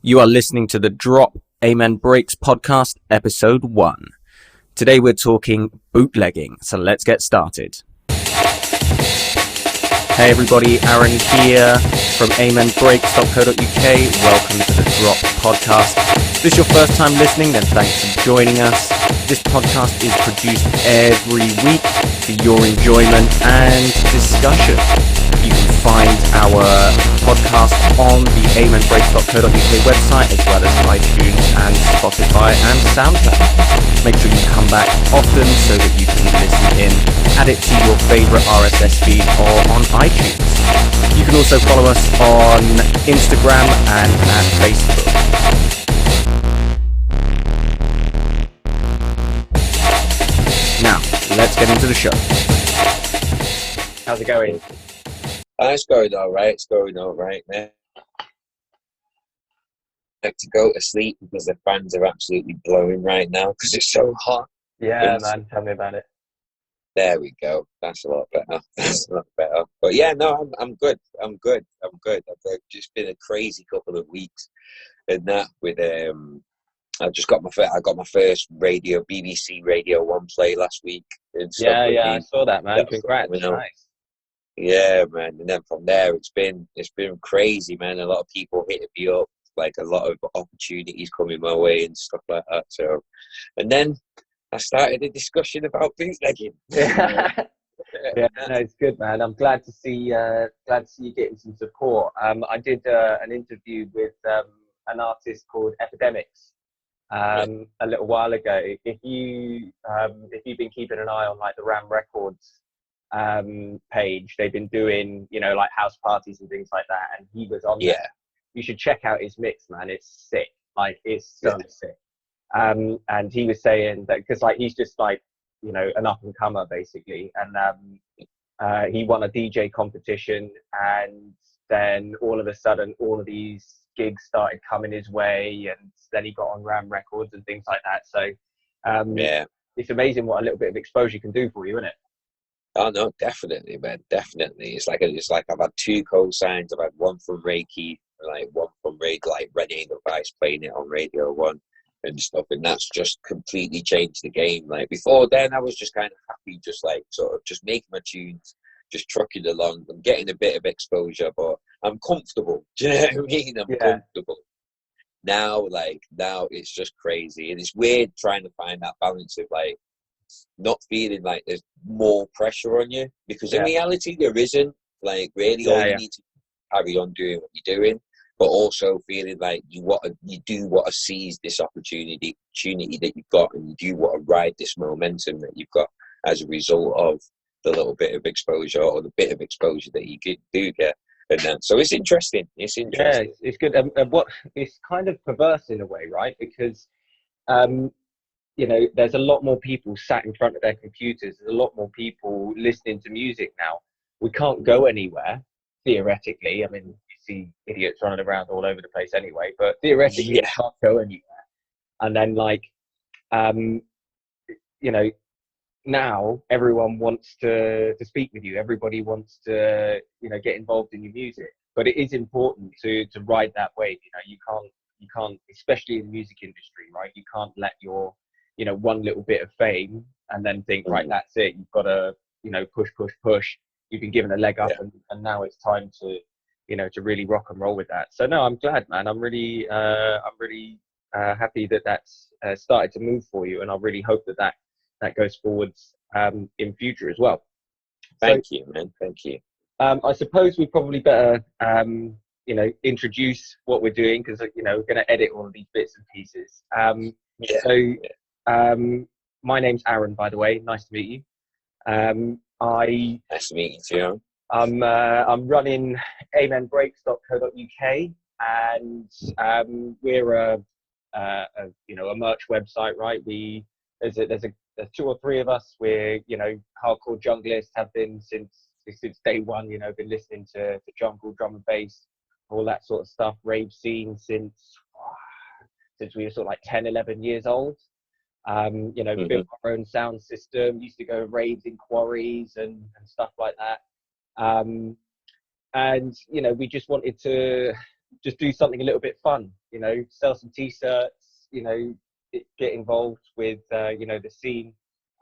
You are listening to the Drop Amen Breaks podcast, episode 1. Today we're talking bootlegging, so let's get started. Hey everybody, Aaron here from amenbreaks.co.uk. Welcome to the Drop podcast. If this is your first time listening, then thanks for joining us. This podcast is produced every week for your enjoyment and discussion. You can find our podcast on the amenbreaks.co.uk website, as well as iTunes and Spotify and SoundCloud. Make sure you come back often so that you can listen in, add it to your favorite RSS feed or on iTunes. You can also follow us on Instagram and at Facebook. Now, let's get into the show. How's it going? It's going all right. It's going all right, man. I like to go to sleep because the fans are absolutely blowing right now because it's so hot. Yeah, man. Tell me about it. There we go. That's a lot better. That's a lot better. But yeah, no, I'm good. I'm good. I've just been a crazy couple of weeks, and that with I just got my first BBC Radio 1 play last week. And yeah, I saw that, man. Congrats. Nice. Yeah, man. And then from there, it's been crazy, man. A lot of people hitting me up, like a lot of opportunities coming my way and stuff like that. So, and then I started a discussion about bootlegging. Yeah, no, it's good, man. I'm glad to see you getting some support. I did an interview with an artist called Epidemics a little while ago. If you've been keeping an eye on like the Ram Records page, they've been doing like house parties and things like that, and he was on there. You should check out his mix, man. It's sick. Like, it's so sick. And he was saying that because like he's just like an up and comer basically, and he won a DJ competition, and then all of a sudden all of these gigs started coming his way, and then he got on Ram Records and things like that. So it's amazing what a little bit of exposure can do for you, isn't it? Oh no, definitely, man, definitely. It's like I've had 2 co-signs. I've had one from Reiki, like one from Renee the Vice playing it on Radio 1 and stuff, and that's just completely changed the game. Like before then, I was just kind of happy, just like sort of just making my tunes, just trucking along. I'm getting a bit of exposure, but I'm comfortable. Do you know what I mean? I'm comfortable. Now it's just crazy, and it's weird trying to find that balance of like not feeling like there's more pressure on you, because in reality there isn't. Like really, all you need to carry on doing what you're doing, but also feeling like you want to seize this opportunity that you've got, and you do want to ride this momentum that you've got as a result of the little bit of exposure or the bit of exposure that you do get. And then, so it's interesting. It's interesting. Yeah, it's good. What it's kind of perverse in a way, right? Because there's a lot more people sat in front of their computers. There's a lot more people listening to music now. We can't go anywhere, theoretically. I mean, you see idiots running around all over the place anyway, but theoretically, you can't go anywhere. And then, now everyone wants to speak with you. Everybody wants to, get involved in your music. But it is important to ride that wave. You can't, especially in the music industry, right? You can't let your one little bit of fame and then think, right, that's it. You've got to, push. You've been given a leg up, and now it's time to, to really rock and roll with that. So no, I'm glad, man. I'm really happy that that's started to move for you, and I really hope that goes forwards in future as well. Thank you, man. Thank you. I suppose we probably better, introduce what we're doing, because we're going to edit all of these bits and pieces. My name's Aaron, by the way. Nice to meet you. Nice to meet you too. I'm running amenbreaks.co.uk, and we're a merch website, right? There's 2 or 3 of us. We're hardcore junglists, have been since day one. Been listening to jungle, drum and bass, all that sort of stuff. Rave scene since we were sort of like 10, 11 years old. Built our own sound system, used to go raves in quarries and stuff like that. And we just wanted to just do something a little bit fun, you know, sell some t-shirts, you know, get involved with, you know, the scene.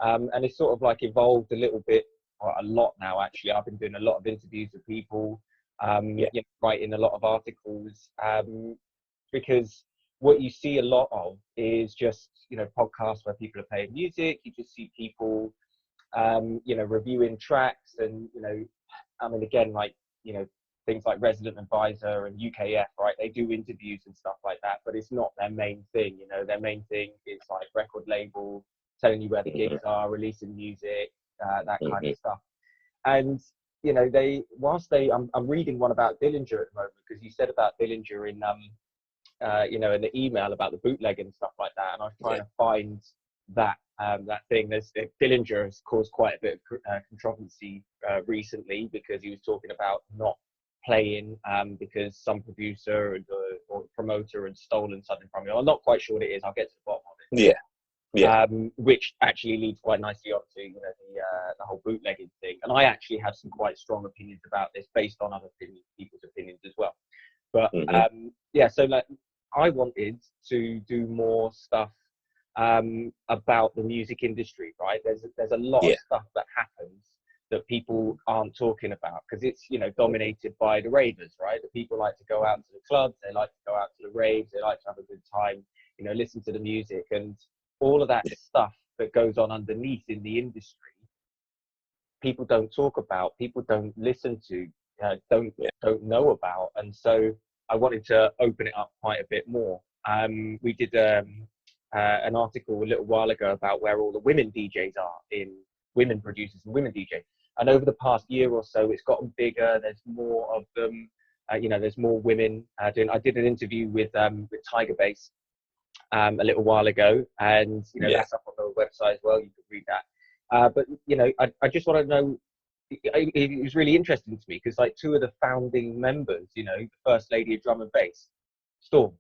And it's sort of like evolved a little bit, or a lot now, actually. I've been doing a lot of interviews with people, Yeah. you know, writing a lot of articles, because what you see a lot of is just, you know, podcasts where people are playing music. You just see people, you know, reviewing tracks, and, you know, I mean, again, like, you know, things like Resident Advisor and UKF, right? They do interviews and stuff like that, but it's not their main thing. You know, their main thing is like record label, telling you where the gigs are, releasing music, that kind of stuff. And, you know, I'm reading one about Dillinger at the moment, because you said about Dillinger in, you know, in the email about the bootleg and stuff like that. And I was trying to find that, that thing. Dillinger has caused quite a bit of controversy recently, because he was talking about not playing because some producer or promoter had stolen something from him. I'm not quite sure what it is. I'll get to the bottom of it. Yeah. Which actually leads quite nicely on to, you know, the whole bootlegging thing. And I actually have some quite strong opinions about this, based on other people's opinions as well. But yeah, so like, I wanted to do more stuff about the music industry, right? There's a lot of stuff that happens that people aren't talking about, because it's, you know, dominated by the ravers, right? The people like to go out to the clubs, they like to go out to the raves, they like to have a good time, you know, listen to the music, and all of that stuff that goes on underneath in the industry, people don't talk about, people don't listen to, don't know about. And so I wanted to open it up quite a bit more. We did an article a little while ago about where all the women DJs are, in women producers and women DJs. And over the past year or so, it's gotten bigger. There's more of them. You know, there's more women doing. I did an interview with Tiger Bass a little while ago, and, you know, that's up on the website as well. You can read that. But, you know, I just want to know. It was really interesting to me, because like, two of the founding members, you know, the first lady of drum and bass, Storm,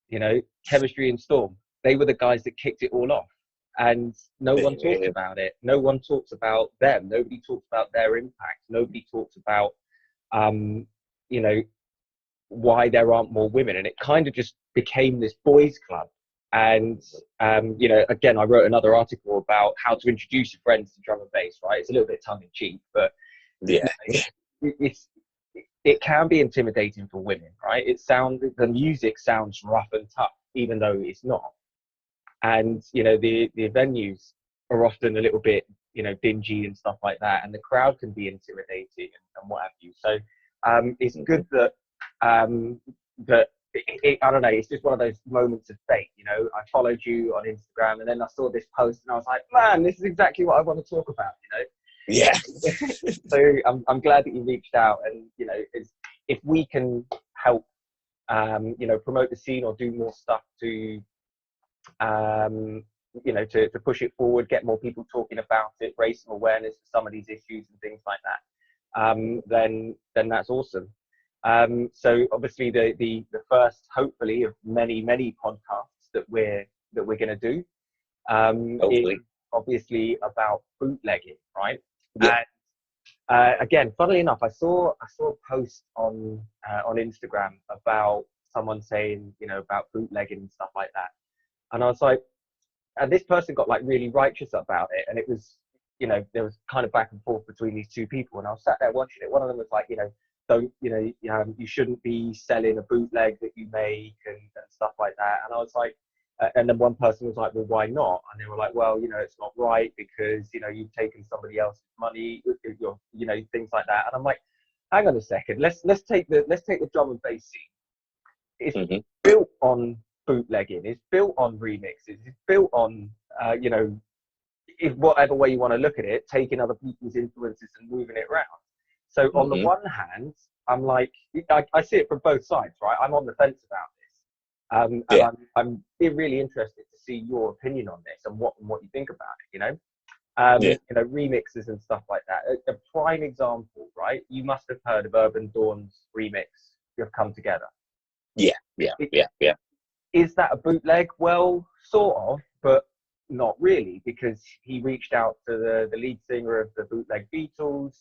you know, Chemistry and Storm, they were the guys that kicked it all off. And no one talks about it. No one talks about them. Nobody talks about their impact. Nobody talks about, you know, why there aren't more women. And it kind of just became this boys club. And, you know, again, I wrote another article about how to introduce your friends to drum and bass, right? It's a little bit tongue in cheek, but you know, it can be intimidating for women, right? The music sounds rough and tough, even though it's not. And, you know, the venues are often a little bit, you know, dingy and stuff like that, and the crowd can be intimidating and what have you. So it's good that that I don't know, it's just one of those moments of fate, you know. I followed you on Instagram, and then I saw this post, and I was like, man, this is exactly what I want to talk about, you know. So I'm glad that you reached out, and, you know, if we can help, you know, promote the scene or do more stuff to, you know, to push it forward, get more people talking about it, raise some awareness for some of these issues and things like that, then that's awesome. So obviously the first, hopefully, of many podcasts that we're going to do is obviously about bootlegging, right? And again, funnily enough, I saw a post on Instagram about someone saying, you know, about bootlegging and stuff like that. And I was like, and this person got like really righteous about it. And it was, you know, there was kind of back and forth between these two people. And I was sat there watching it. One of them was like, you know, you shouldn't be selling a bootleg that you make and stuff like that. And I was like, and then one person was like, well, why not? And they were like, well, you know, it's not right, because, you know, you've taken somebody else's money, you know, things like that. And I'm like, hang on a second, let's take the drum and bass scene. It's built on bootlegging, it's built on remixes, it's built on, you know, if whatever way you want to look at it, taking other people's influences and moving it around. So on the one hand, I'm like, I see it from both sides, right? I'm on the fence about this, and I'm really interested to see your opinion on this and what you think about it. You know, you know, remixes and stuff like that. A prime example, right? You must have heard of Urban Dawn's remix, "You've Come Together." Yeah. Is that a bootleg? Well, sort of, but not really, because he reached out to the lead singer of the bootleg Beatles.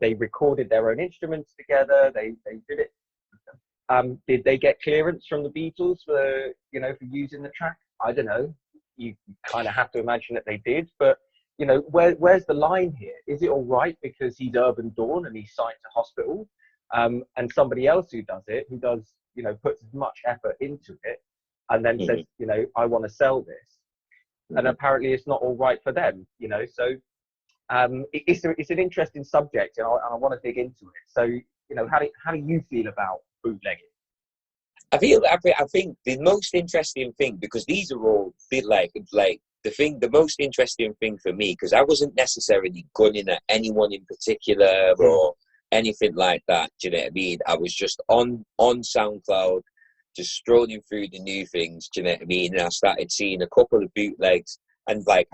They recorded their own instruments together. They did it. Did they get clearance from the Beatles for, you know, for using the track? I don't know. You kind of have to imagine that they did, but you know, where's the line here? Is it all right because he's Urban Dawn and he's signed to Hospital, and somebody else who does it, who does, you know, puts as much effort into it, and then says, you know, I want to sell this, and apparently it's not all right for them, you know. So it's an interesting subject, and I want to dig into it. So, you know, how do you feel about bootlegging? I think the most interesting thing, because these are all bit like the most interesting thing for me, because I wasn't necessarily gunning at anyone in particular or anything like that. Do you know what I mean? I was just on SoundCloud, just strolling through the new things. Do you know what I mean? And I started seeing a couple of bootlegs, and like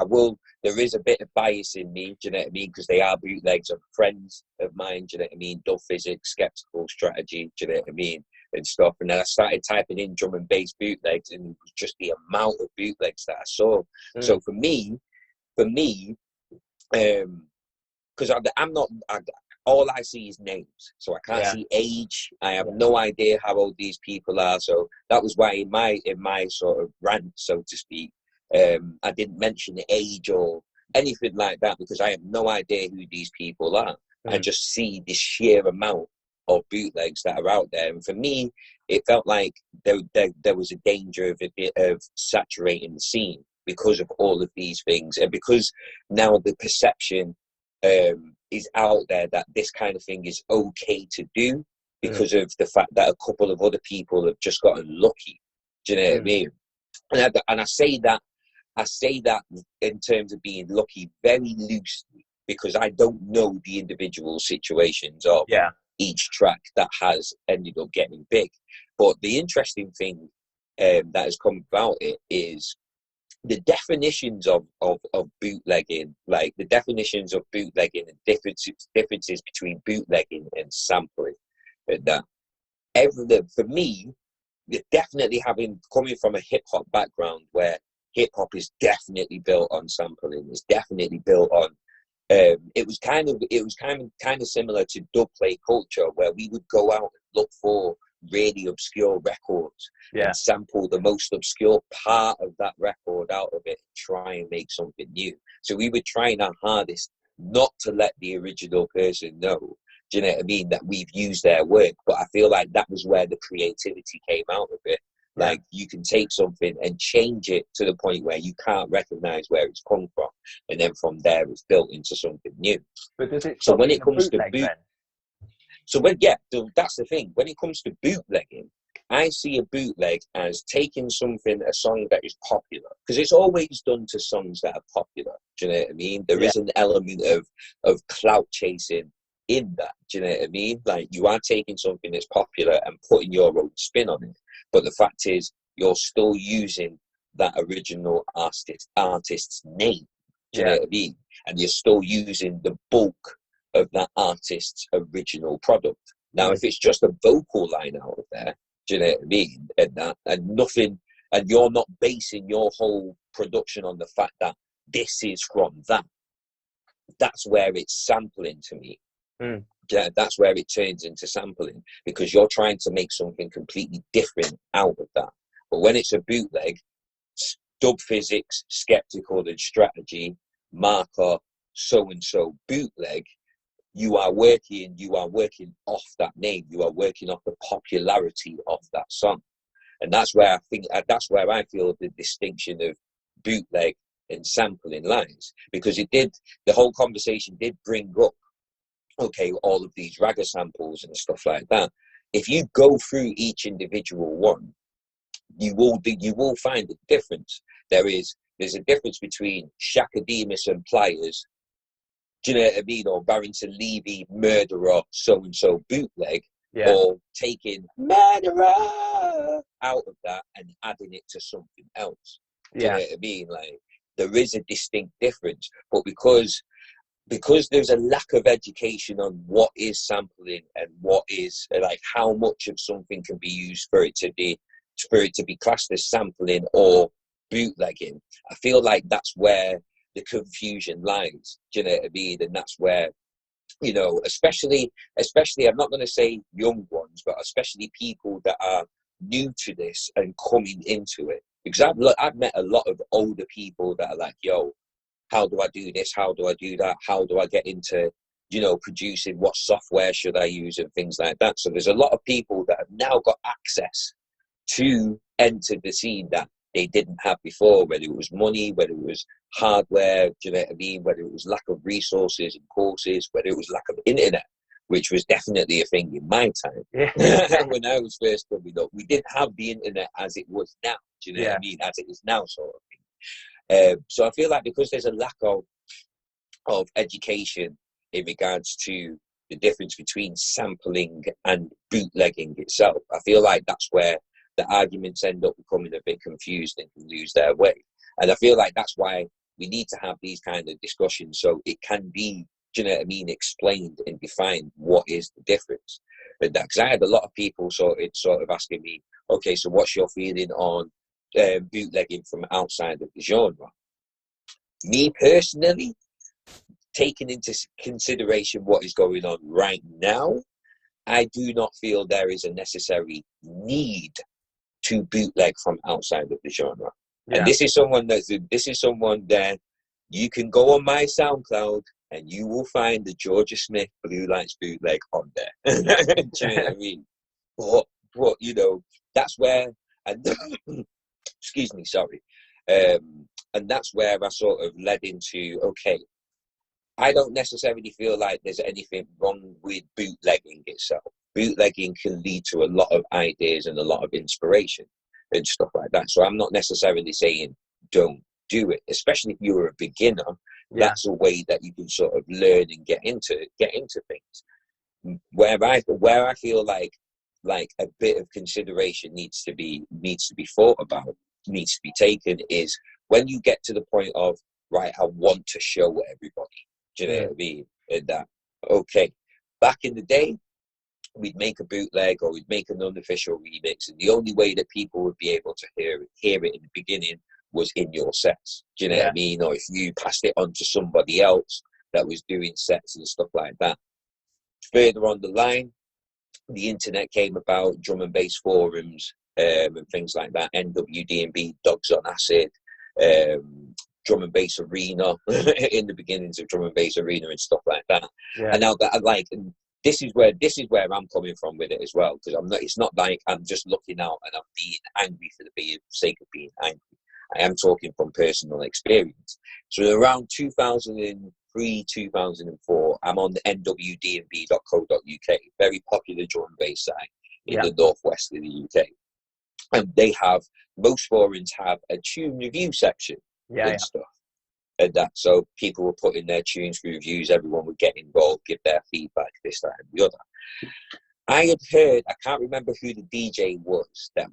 there is a bit of bias in me. Do you know what I mean? Because they are bootlegs of friends of mine. Do you know what I mean? Dub Physics, Skeptical Strategy. Do you know what I mean? And stuff, and then I started typing in drum and bass bootlegs, and it was just the amount of bootlegs that I saw. So for me, because I'm not, all I see is names, so I can't see age. I have no idea how old these people are. So that was why in my sort of rant, so to speak, I didn't mention the age or anything like that, because I have no idea who these people are. I just see the sheer amount of bootlegs that are out there, and for me it felt like there was a danger of a bit of saturating the scene because of all of these things, and because now the perception is out there that this kind of thing is okay to do because of the fact that a couple of other people have just gotten lucky. Do you know what I mean? And I say that in terms of being lucky very loosely, because I don't know the individual situations of each track that has ended up getting big. But the interesting thing that has come about it is the definitions of bootlegging, like the definitions of bootlegging and differences between bootlegging and sampling. And that for me, definitely coming from a hip hop background, where hip hop is definitely built on sampling, is definitely built on it was kind of similar to dub play culture, where we would go out and look for really obscure records and sample the most obscure part of that record out of it and try and make something new. So we were trying our hardest not to let the original person know, do you know what I mean, that we've used their work. But I feel like that was where the creativity came out of it. Like, you can take something and change it to the point where you can't recognize where it's come from, and then from there it's built into something new. But does it so when it comes to that's the thing. When it comes to bootlegging, I see a bootleg as taking a song that is popular, because it's always done to songs that are popular. Do you know what I mean? There is an element of clout chasing in that. Do you know what I mean? Like, you are taking something that's popular and putting your own spin on it. But the fact is, you're still using that original artist's name. Do you know what I mean? And you're still using the bulk of that artist's original product. Now, if it's just a vocal line out of there, do you know what I mean? And nothing, and you're not basing your whole production on the fact that this is from that. That's where it's sampling to me. Yeah, that's where it turns into sampling, because you're trying to make something completely different out of that. But when it's a bootleg, Dub Physics, Skeptical and Strategy, Marker, so-and-so bootleg, you are working off that name. You are working off the popularity of that song. And that's where I feel the distinction of bootleg and sampling lies, because the whole conversation did bring up, okay, all of these ragga samples and stuff like that. If you go through each individual one, you will find a difference. There's a difference between Shakademus and Pliers, do you know what I mean, or Barrington Levy, Murderer, so-and-so bootleg, or taking Murderer out of that and adding it to something else. Do you know what I mean? Like, there is a distinct difference, but because there's a lack of education on what is sampling and what is, like, how much of something can be used for it to be classed as sampling or bootlegging, I feel like that's where the confusion lies. Do you know what I mean? And that's where, you know, especially I'm not going to say young ones, musicians, but especially people that are new to this and coming into it. Because I've met a lot of older people that are like, yo, how do I do this? How do I do that? How do I get into, you know, producing? What software should I use and things like that? So there's a lot of people that have now got access to enter the scene that they didn't have before, whether it was money, whether it was hardware, do you know what I mean? Whether it was lack of resources and courses, whether it was lack of internet, which was definitely a thing in my time. Yeah. When I was first coming up, we didn't have the internet as it was now, do you know what I mean? As it is now, sort of thing. So I feel like because there's a lack of education in regards to the difference between sampling and bootlegging itself, I feel like that's where the arguments end up becoming a bit confused and can lose their way. And I feel like that's why we need to have these kind of discussions so it can be, do you know what I mean, explained and defined what is the difference. And that, because I had a lot of people sort of asking me, okay, so what's your feeling on bootlegging from outside of the genre? Me personally, taking into consideration what is going on right now, I do not feel there is a necessary need to bootleg from outside of the genre. And this is someone that you can go on my SoundCloud and you will find the Georgia Smith Blue Lights bootleg on there. Do you know what I mean? But you know, that's where, and excuse me, sorry. And that's where I sort of led into, okay, I don't necessarily feel like there's anything wrong with bootlegging itself. Bootlegging can lead to a lot of ideas and a lot of inspiration and stuff like that. So I'm not necessarily saying don't do it, especially if you're a beginner. That's a way that you can sort of learn and get into things. Where I feel like a bit of consideration needs to be thought about, needs to be taken, is when you get to the point of, right, I want to show everybody. Do you know what I mean? And that, okay, back in the day, we'd make a bootleg or we'd make an unofficial remix, and the only way that people would be able to hear it in the beginning was in your sets. Do you know what I mean? Or if you passed it on to somebody else that was doing sets and stuff like that. Further on the line, the internet came about, drum and bass forums and things like that, NWD&B, Dogs on Acid, Drum and Bass Arena in the beginnings of Drum and Bass Arena and stuff like that. And now that I like, and this is where I'm coming from with it as well, because it's not like I'm just looking out and I'm being angry for the sake of being angry. I am talking from personal experience. So around 2003, 2004, I'm on the nwdnb.co.uk, very popular drum and bass site in the northwest of the UK. And they have, most forums have a tune review section and stuff. And that, so people were putting their tunes for reviews, everyone would get involved, give their feedback, this, that, and the other. I had heard, I can't remember who the DJ was that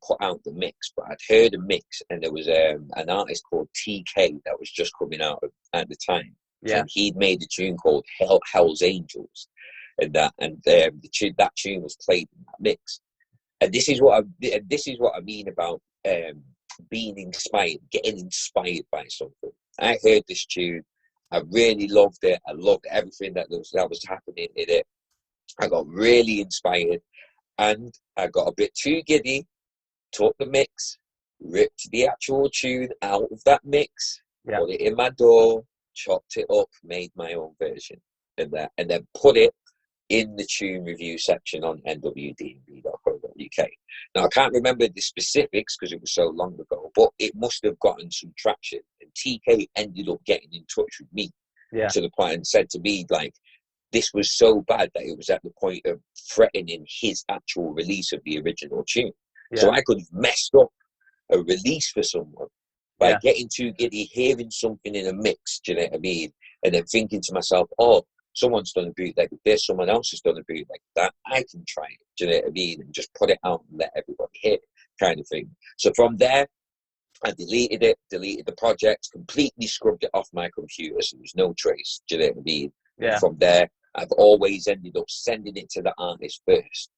put out the mix, but I'd heard a mix, and there was an artist called TK that was just coming out at the time. And he'd made a tune called Hell's Angels, and that tune was played in that mix. And this is what I mean about being inspired, getting inspired by something. I heard this tune, I really loved it. I loved everything that was happening in it. I got really inspired, and I got a bit too giddy, took the mix, ripped the actual tune out of that mix, put it in my DAW, chopped it up, made my own version, and then put it in the tune review section on nwdnb.co.uk. Now, I can't remember the specifics because it was so long ago, but it must have gotten some traction. And TK ended up getting in touch with me to the point and said to me, like, this was so bad that it was at the point of threatening his actual release of the original tune. So I could have messed up a release for someone by getting too giddy, hearing something in a mix, do you know what I mean? And then thinking to myself, oh, someone's done a bootleg of this, someone else has done a bootleg of that, I can try it, do you know what I mean? And just put it out and let everybody hear it, kind of thing. So from there, I deleted the project, completely scrubbed it off my computer, so there was no trace, do you know what I mean? And from there, I've always ended up sending it to the artist first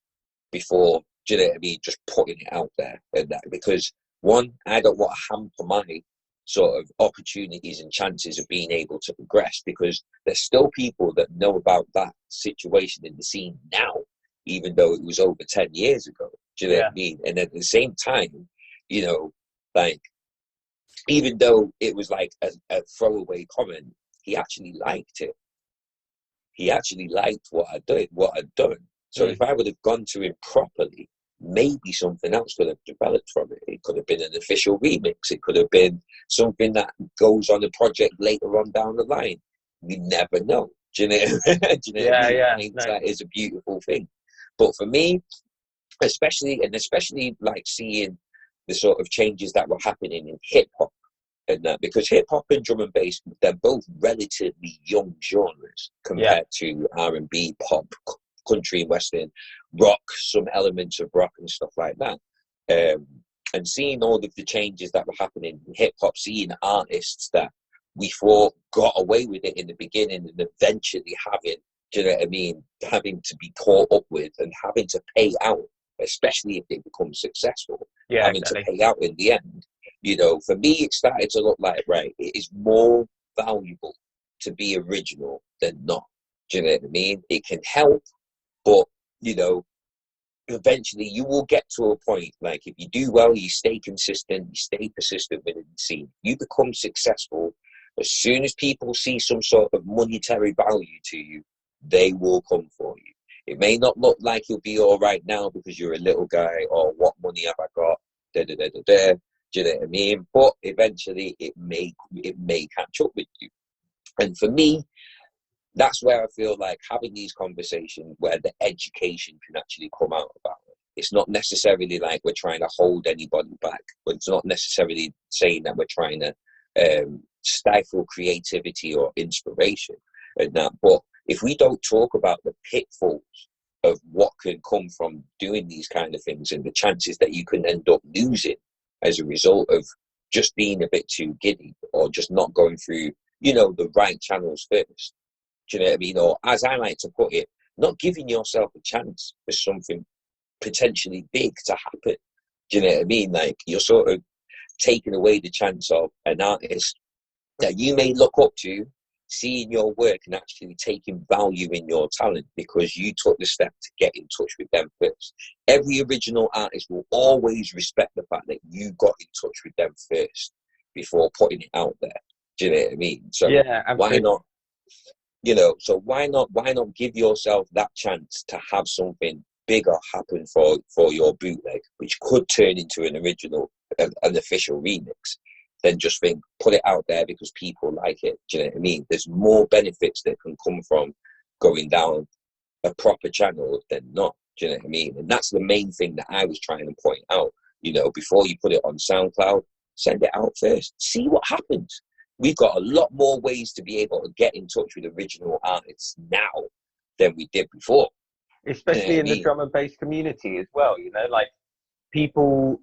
before, do you know what I mean, just putting it out there. And that, because one, I don't want to hamper my sort of opportunities and chances of being able to progress, because there's still people that know about that situation in the scene now, even though it was over 10 years ago. Do you know what I mean? And at the same time, you know, like, even though it was like a throwaway comment, he actually liked it. He actually liked what I'd done. So if I would have gone to him properly, maybe something else could have developed from it. It could have been an official remix. It could have been something that goes on a project later on down the line. We never know. Do you know, do you know what I mean? Hindsight is a beautiful thing. But for me, especially like seeing the sort of changes that were happening in hip hop, and that, because hip hop and drum and bass, they're both relatively young genres compared to R&B, pop, country, and western, rock, some elements of rock and stuff like that. And seeing all of the changes that were happening in hip hop, seeing artists that we thought got away with it in the beginning and eventually having, do you know what I mean, having to be caught up with and having to pay out, especially if they become successful, having to pay out in the end. You know, for me, it started to look like, right, it is more valuable to be original than not. Do you know what I mean? It can help, but, you know, eventually you will get to a point, like, if you do well, you stay consistent, you stay persistent within the scene, you become successful. As soon as people see some sort of monetary value to you, they will come for you. It may not look like you'll be all right now because you're a little guy, or what money have I got, da da da da da. Do you know what I mean? But eventually it may catch up with you. And for me, that's where I feel like having these conversations where the education can actually come out about it. It's not necessarily like we're trying to hold anybody back, but it's not necessarily saying that we're trying to stifle creativity or inspiration and that. But if we don't talk about the pitfalls of what can come from doing these kind of things and the chances that you can end up losing as a result of just being a bit too giddy or just not going through, you know, the right channels first. Do you know what I mean? Or, as I like to put it, not giving yourself a chance for something potentially big to happen. Do you know what I mean? Like, you're sort of taking away the chance of an artist that you may look up to, seeing your work and actually taking value in your talent because you took the step to get in touch with them first. Every original artist will always respect the fact that you got in touch with them first before putting it out there. Do you know what I mean? So why not? You know, so why not give yourself that chance to have something bigger happen for your bootleg, which could turn into an original, an official remix, than just put it out there because people like it. Do you know what I mean? There's more benefits that can come from going down a proper channel than not. Do you know what I mean? And that's the main thing that I was trying to point out. You know, before you put it on SoundCloud, send it out first. See what happens. We've got a lot more ways to be able to get in touch with original artists now than we did before. Especially in the drum and bass community as well, you know, like people,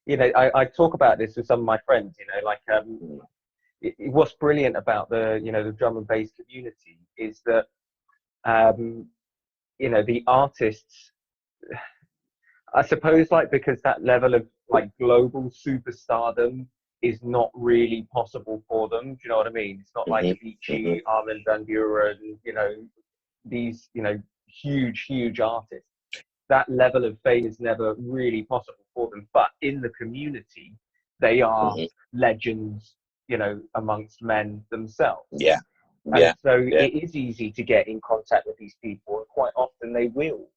you know, I talk about this with some of my friends, you know, like, what's brilliant about the, you know, the drum and bass community is that, you know, the artists, I suppose, like, because that level of like global superstardom is not really possible for them. Do you know what I mean? It's not like Avicii, Armin van Buuren, you know, these, you know, huge artists. That level of fame is never really possible for them. But in the community, they are legends, you know, amongst men themselves. Yeah. And so it is easy to get in contact with these people, and quite often they will,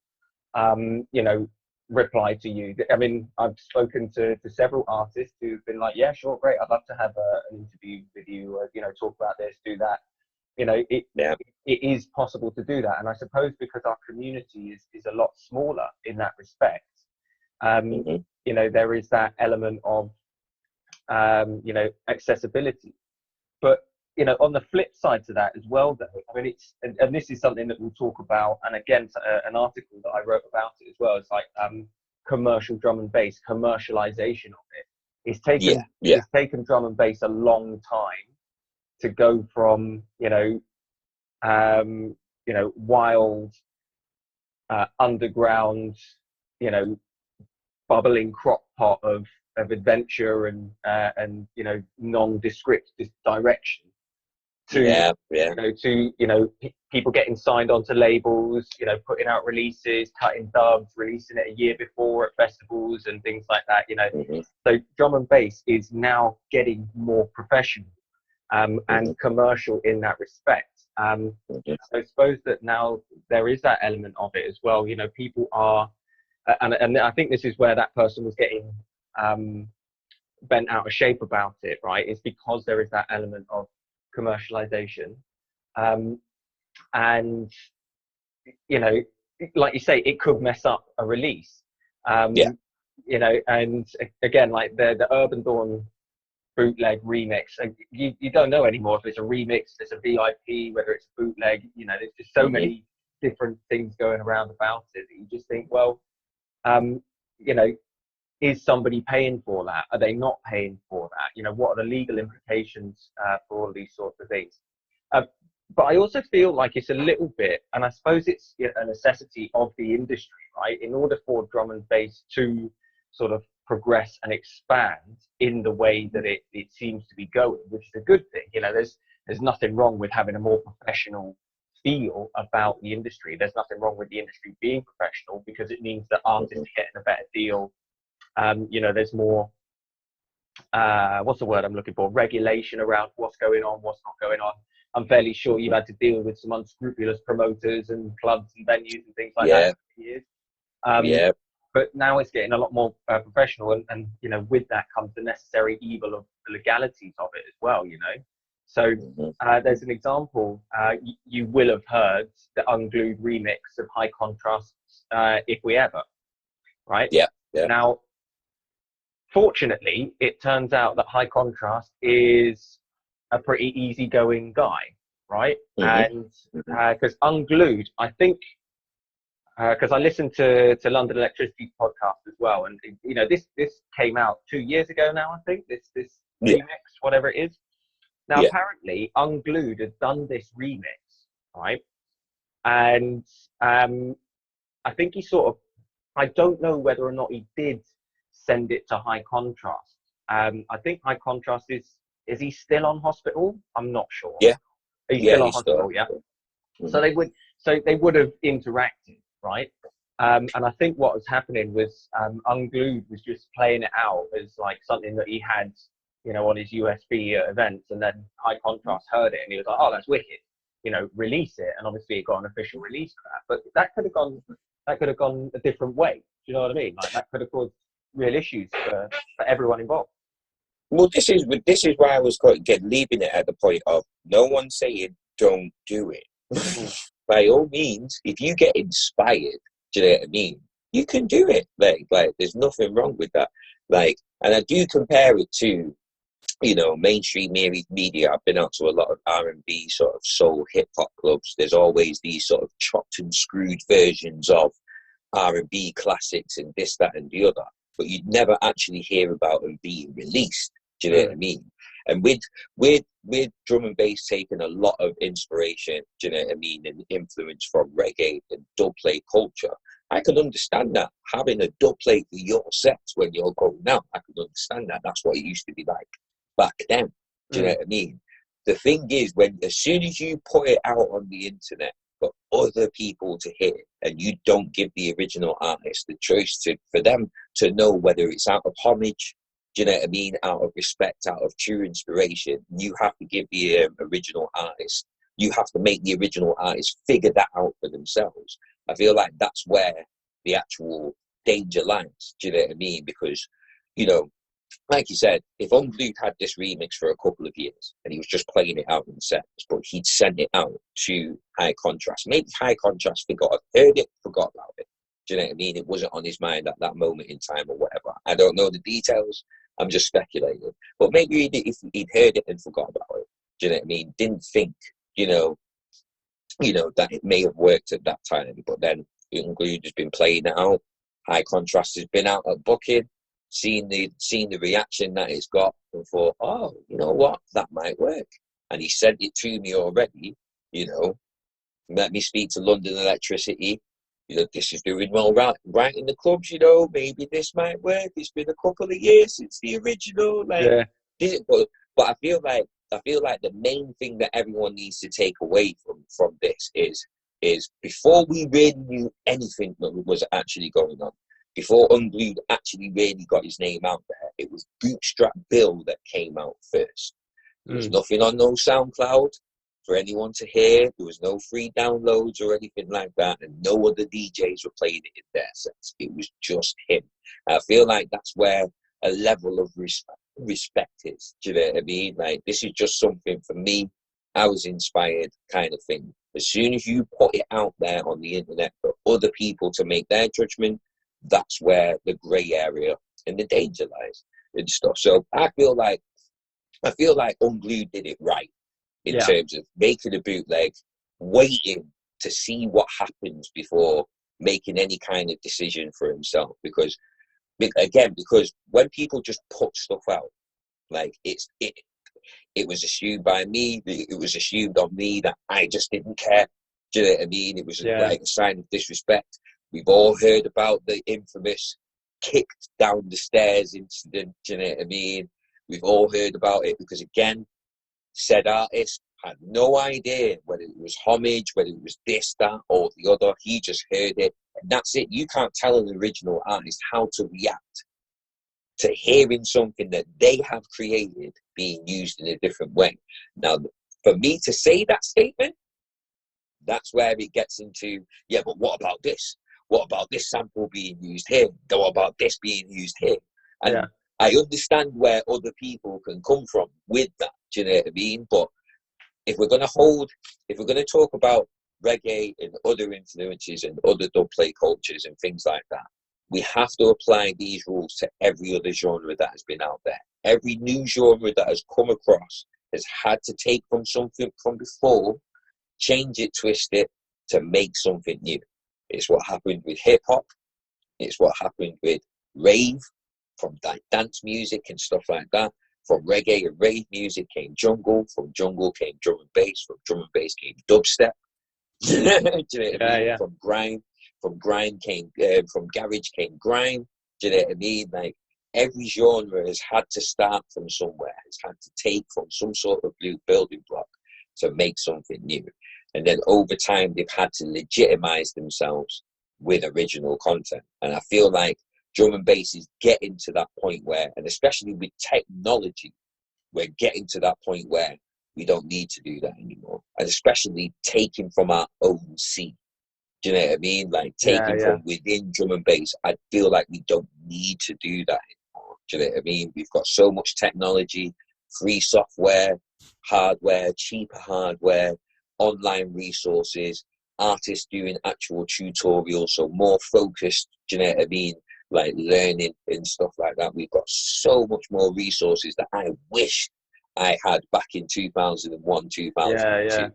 you know, reply to you. I mean, I've spoken to several artists who've been like, yeah, sure, great, I'd love to have an interview with you, you know, talk about this, do that. You know, it is possible to do that. And I suppose because our community is a lot smaller in that respect, you know, there is that element of, you know, accessibility. But, you know, on the flip side to that as well, though, I mean, it's, and this is something that we'll talk about, and again, an article that I wrote about it as well, it's like commercial drum and bass, commercialization of it. It's taken drum and bass a long time to go from, you know, wild, underground, you know, bubbling crock pot of adventure and you know, nondescript direction, to yeah, yeah. people getting signed onto labels, putting out releases, cutting dubs, releasing it a year before at festivals and things like that. Mm-hmm. So drum and bass is now getting more professional Mm-hmm. and commercial in that respect. Mm-hmm. So I suppose that now there is that element of it as well. People are, and I think this is where that person was getting bent out of shape about it, right? It's because there is that element of commercialization. And, like you say, it could mess up a release. Yeah. And again, like the Urban Dawn bootleg remix, you don't know anymore if it's a remix, if it's a VIP, whether it's a bootleg. There's just so Mm-hmm. many different things going around about it that you just think, well, um, you know, is somebody paying for that? Are they not paying for that? What are the legal implications for all these sorts of things? Uh, but I also feel like it's a little bit, and I suppose it's a necessity of the industry, right? In order for drum and bass to sort of progress and expand in the way that it seems to be going, which is a good thing. There's nothing wrong with having a more professional feel about the industry. There's nothing wrong with the industry being professional because it means that artists Mm-hmm. are getting a better deal. There's more, what's the word I'm looking for? Regulation around what's going on, what's not going on. I'm fairly sure you've had to deal with some unscrupulous promoters and clubs and venues and things like that for years. Yeah. But now it's getting a lot more professional, and with that comes the necessary evil of the legalities of it as well. So Mm-hmm. there's an example. You will have heard the unglued remix of High Contrast, If We Ever, right? Yeah. Yeah. Now, fortunately, it turns out that High Contrast is a pretty easygoing guy, right? Mm-hmm. And because Unglued, I think, because I listened to London Electricity's podcast as well, and this came out 2 years ago now. I think this Yeah. remix, whatever it is. Now, Yeah. apparently, Unglued had done this remix, right? And I think he sort of, I don't know whether or not he did send it to High Contrast. I think High Contrast is he still on hospital? I'm not sure. Yeah. He's Yeah. still on He's still. hospital, yeah. Mm-hmm. So they would have interacted, right? And I think what was happening was Unglued was just playing it out as like something that he had, on his USB at events, and then High Contrast heard it and he was like, "Oh, that's wicked," release it, and obviously it got an official release for that. But that could have gone a different way. Do you know what I mean? Like that could have caused real issues for everyone involved. Well, this is why I was leaving it at the point of no one saying don't do it. By all means, if you get inspired, do you know what I mean? You can do it. Like there's nothing wrong with that. And I do compare it to, mainstream media. I've been out to a lot of R&B sort of soul hip hop clubs. There's always these sort of chopped and screwed versions of R&B classics and this, that, and the other, but you'd never actually hear about them being released. Do you know what I mean? And with drum and bass taking a lot of inspiration, do you know what I mean, and influence from reggae and dub plate culture, I can understand that. Having a dub plate for your sets when you're going out, I can understand that. That's what it used to be like back then. Do you know what I mean? The thing is, as soon as you put it out on the internet for other people to hear, and you don't give the original artist the choice for them to know whether it's out of homage, do you know what I mean, out of respect, out of true inspiration, you have to give the original artist, you have to make the original artist figure that out for themselves. I feel like that's where the actual danger lies. Do you know what I mean? Because, like you said, if Unglued had this remix for a couple of years and he was just playing it out in sets, but he'd sent it out to High Contrast, maybe High Contrast heard it, forgot about it. Do you know what I mean? It wasn't on his mind at that moment in time or whatever. I don't know the details. I'm just speculating. But maybe if he'd heard it and forgot about it. Do you know what I mean? Didn't think, that it may have worked at that time. But then Unglued has been playing it out. High Contrast has been out at booking, seen the reaction that it's got, and thought, oh, you know what, that might work. And he sent it to me already. Let me speak to London Electricity. This is doing well right in the clubs. Maybe this might work. It's been a couple of years since the original. But I feel like I feel like the main thing that everyone needs to take away from this is before we really knew anything that was actually going on, before Unglued actually really got his name out there, it was Bootstrap Bill that came out first. There was nothing on no SoundCloud for anyone to hear. There was no free downloads or anything like that, and no other DJs were playing it in their sets. It was just him. I feel like that's where a level of respect is. Do you know what I mean? Like, this is just something for me. I was inspired, kind of thing. As soon as you put it out there on the internet for other people to make their judgment, that's where the grey area and the danger lies and stuff. So I feel like Unglued did it right in terms of making a bootleg, waiting to see what happens before making any kind of decision for himself. Because when people just put stuff out, like it was assumed by me, it was assumed on me that I just didn't care. Do you know what I mean? It was like a sign of disrespect. We've all heard about the infamous kicked down the stairs incident. Do you know what I mean? We've all heard about it because, again, said artist had no idea whether it was homage, whether it was this, that, or the other. He just heard it, and that's it. You can't tell an original artist how to react to hearing something that they have created being used in a different way. Now, for me to say that statement, that's where it gets into, yeah, but what about this? What about this sample being used here? What about this being used here? And I understand where other people can come from with that. Do you know what I mean? But if we're going to talk about reggae and other influences and other dubplate cultures and things like that, we have to apply these rules to every other genre that has been out there. Every new genre that has come across has had to take from something from before, change it, twist it to make something new. It's what happened with hip hop. It's what happened with rave, from dance music and stuff like that. From reggae and rave music came jungle. From jungle came drum and bass. From drum and bass came dubstep. Do you know what I mean? From grime came, from garage came grime. Do you know what I mean? Like, every genre has had to start from somewhere. Has had to take from some sort of building block to make something new. And then over time, they've had to legitimize themselves with original content. And I feel like drum and bass is getting to that point where, and especially with technology, we're getting to that point where we don't need to do that anymore. And especially taking from our own scene. Do you know what I mean? Like, taking from within drum and bass, I feel like we don't need to do that anymore. Do you know what I mean? We've got so much technology, free software, hardware, cheaper hardware, online resources, artists doing actual tutorials, so more focused, do you know what I mean? Like learning and stuff like that. We've got so much more resources that I wish I had back in 2001, 2002. So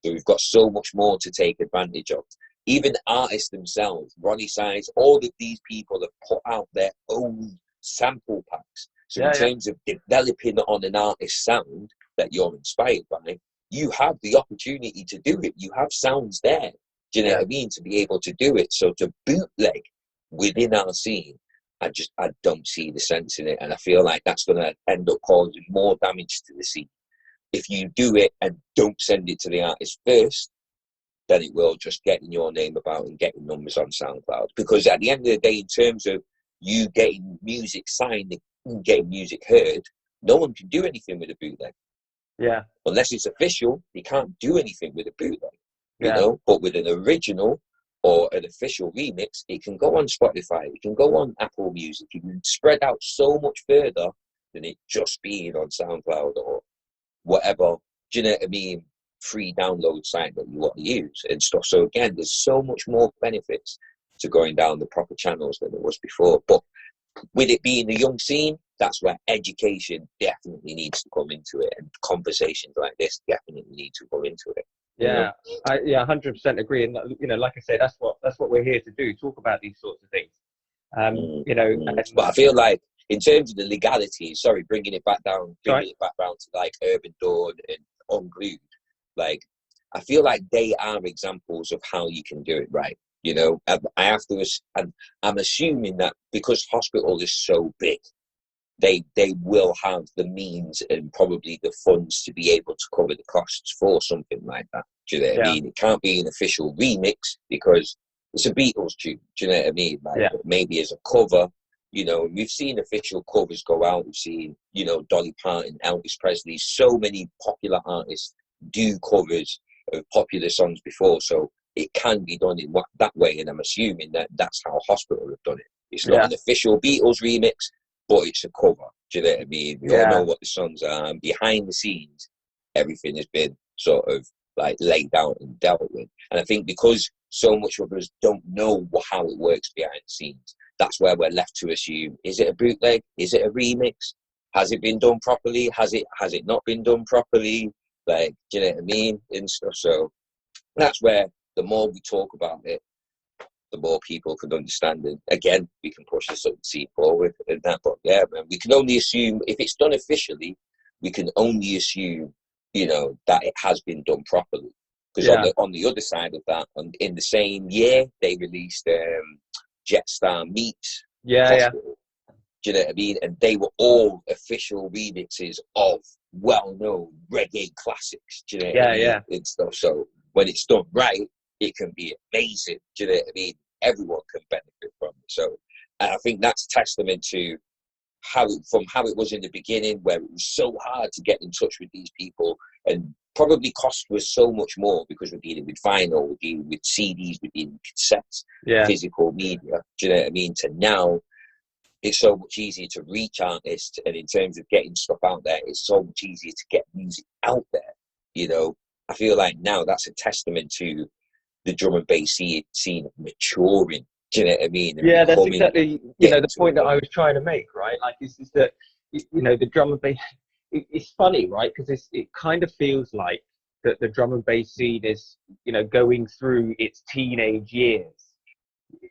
we've got so much more to take advantage of. Even artists themselves, Ronnie Size, all of these people have put out their own sample packs. So in terms of developing on an artist's sound that you're inspired by, you have the opportunity to do it. You have sounds there, do you know what I mean, to be able to do it. So to bootleg within our scene, I don't see the sense in it. And I feel like that's going to end up causing more damage to the scene. If you do it and don't send it to the artist first, then it will just getting your name about and getting numbers on SoundCloud. Because at the end of the day, in terms of you getting music signed and getting music heard, no one can do anything with a bootleg. Unless it's official, you can't do anything with a bootleg, you know. But with an original or an official remix, it can go on Spotify, it can go on Apple Music, it can spread out so much further than it just being on SoundCloud or whatever, do you know what I mean, free download site that you want to use and stuff. So again, there's so much more benefits to going down the proper channels than there was before. But with it being a young scene, that's where education definitely needs to come into it, and conversations like this definitely need to come into it. I 100% agree. And you know, like I say, that's what we're here to do, talk about these sorts of things. You know, but I feel like in terms of the legality, bringing it back down to like Urban Dawn and Unglued, like, I feel like they are examples of how you can do it right. You know, I have to, I'm assuming that because hospital is so big, they will have the means and probably the funds to be able to cover the costs for something like that. Do you know what I Yeah. mean? It can't be an official remix because it's a Beatles tune. Do you know what I mean? Like, Yeah. maybe as a cover. You know, we've seen official covers go out. We've seen, you know, Dolly Parton, Elvis Presley, so many popular artists do covers of popular songs before. So it can be done in that way. And I'm assuming that that's how Hospital have done it. It's not Yeah. an official Beatles remix, but it's a cover. Do you know what I mean? We all know what the songs are. And behind the scenes, everything has been sort of like laid out and dealt with. And I think because so much of us don't know how it works behind the scenes, that's where we're left to assume, is it a bootleg? Is it a remix? Has it been done properly? Has it not been done properly? Like, do you know what I mean? And stuff. So that's where the more we talk about it, the more people can understand it. Again, we can push the scene forward and that. But yeah, man, we can only assume, if it's done officially, we can only assume, you know, that it has been done properly. Because on the other side of that, in the same year, they released Jetstar meets Hospital. Do you know what I mean? And they were all official remixes of well-known reggae classics. Do you know what I mean? And stuff. So when it's done right, it can be amazing. Do you know what I mean? Everyone can benefit from it. So, and I think that's testament to how it was in the beginning, where it was so hard to get in touch with these people, and probably cost was so much more because we're dealing with vinyl, we're dealing with CDs, we're dealing with cassettes, physical media. Do you know what I mean? To now, it's so much easier to reach artists, and in terms of getting stuff out there, it's so much easier to get music out there. You know, I feel like now that's a testament to the drum and bass scene maturing. Do you know what I mean? And that's exactly, you know, the point that I was trying to make, right? Like, is that, you know, the drum and bass, it's funny, right? Because it kind of feels like that the drum and bass scene is, you know, going through its teenage years,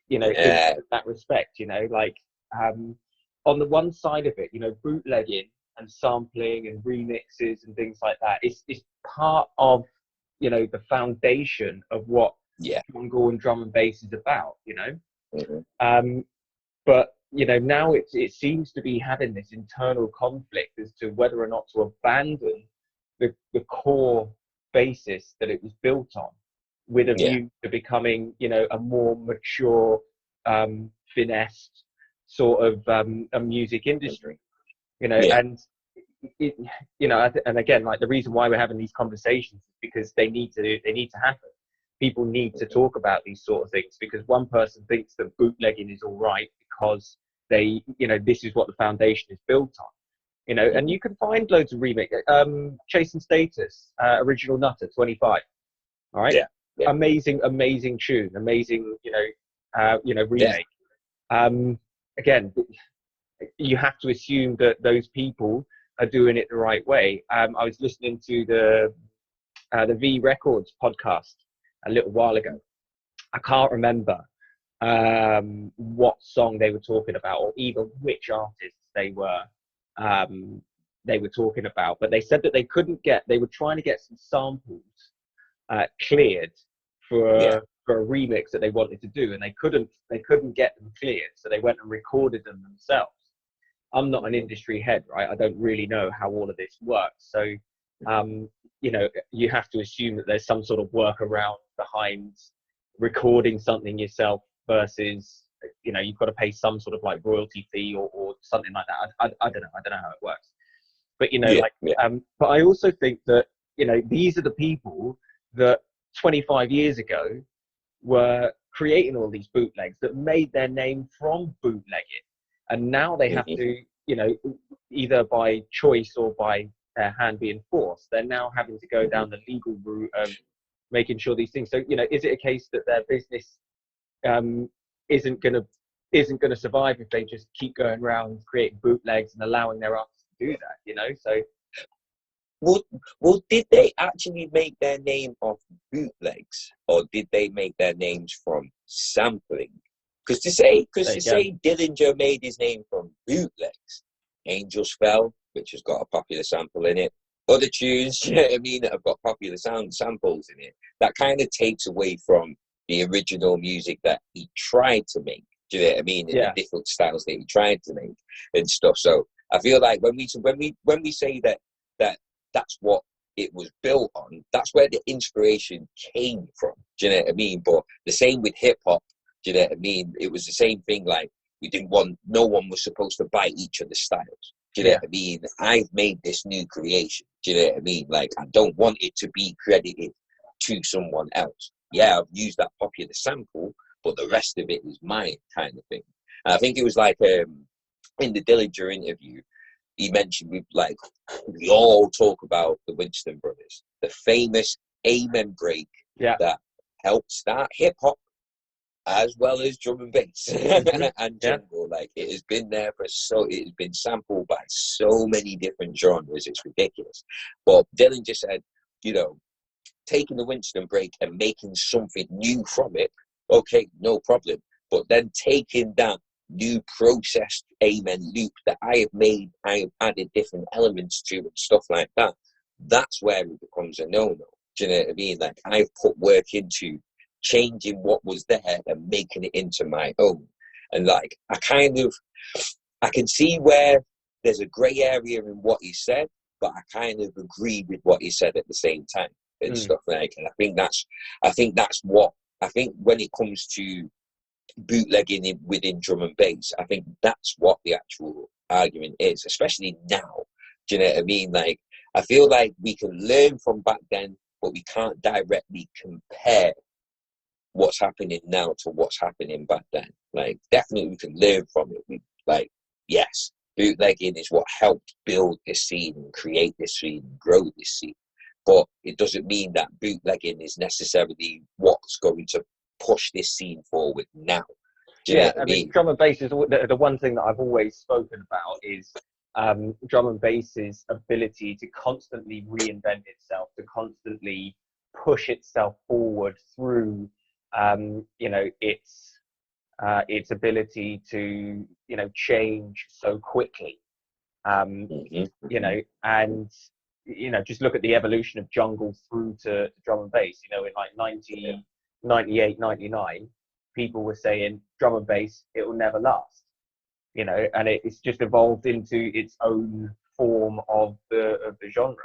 you know, in that respect, you know, like, on the one side of it, you know, bootlegging and sampling and remixes and things like that is part of, you know, the foundation of what jungle and drum and bass is about, you know. But you know, now it seems to be having this internal conflict as to whether or not to abandon the core basis that it was built on, with a view to becoming, you know, a more mature, finessed sort of a music industry, you know. And it, you know, and again, like, the reason why we're having these conversations is because they need to happen. People need to talk about these sort of things, because one person thinks that bootlegging is all right because they, you know, this is what the foundation is built on, you know. And you can find loads of remix, Chase and Status, Original Nutter 25, all right, amazing tune, amazing, you know, remake. Again, you have to assume that those people are doing it the right way. I was listening to the V Records podcast a little while ago. I can't remember what song they were talking about, or even which artists they were talking about, but they said that they were trying to get some samples cleared for a remix that they wanted to do, and they couldn't get them cleared, so they went and recorded them themselves. I'm not an industry head, right? I don't really know how all of this works, so you know, you have to assume that there's some sort of workaround behind recording something yourself versus, you know, you've got to pay some sort of like royalty fee or something like that. I don't know how it works, but you know, but I also think that, you know, these are the people that 25 years ago were creating all these bootlegs that made their name from bootlegging, and now they have to, you know, either by choice or by their hand being forced, they're now having to go down the legal route of making sure these things. So, you know, is it a case that their business isn't gonna survive if they just keep going around creating bootlegs and allowing their artists to do that, you know? So well, did they actually make their name off bootlegs, or did they make their names from sampling? Because to say Dillinger made his name from bootlegs, Angels Fell, which has got a popular sample in it, other tunes, you know what I mean, that have got popular samples in it, that kind of takes away from the original music that he tried to make. Do you know what I mean? In the different styles that he tried to make and stuff. So I feel like when we say that's what it was built on, that's where the inspiration came from. Do you know what I mean? But the same with hip hop. Do you know what I mean? It was the same thing. Like, we didn't want, no one was supposed to buy each other's styles. Do you know what I mean? I've made this new creation. Do you know what I mean? Like, I don't want it to be credited to someone else. Yeah, I've used that popular sample, but the rest of it is mine, kind of thing. And I think it was like in the Dillinger interview, he mentioned we all talk about the Winston brothers, the famous Amen break that helped start hip hop as well as drum and bass and jungle. Like, it has been there it has been sampled by so many different genres. It's ridiculous. But Dylan just said, taking the Winston break and making something new from it, okay, no problem. But then taking that new processed Amen loop that I have made, I have added different elements to and stuff like that, that's where it becomes a no-no. Do you know what I mean? Like, I've put work into changing what was there and making it into my own. And like, I can see where there's a grey area in what he said, but I kind of agree with what he said at the same time and stuff like. And I think that's what when it comes to bootlegging within drum and bass, I think that's what the actual argument is, especially now. Do you know what I mean? Like, I feel like we can learn from back then, but we can't directly compare what's happening now to what's happening back then. Like, definitely we can learn from it. Yes, bootlegging is what helped build this scene and create this scene and grow this scene. But it doesn't mean that bootlegging is necessarily what's going to push this scene forward now. Do you know what I mean? Drum and bass is the one thing that I've always spoken about is drum and bass's ability to constantly reinvent itself, to constantly push itself forward through its ability to change so quickly. And just look at the evolution of jungle through to drum and bass. In like 98, 99, people were saying drum and bass, it will never last. And it's just evolved into its own form of the genre.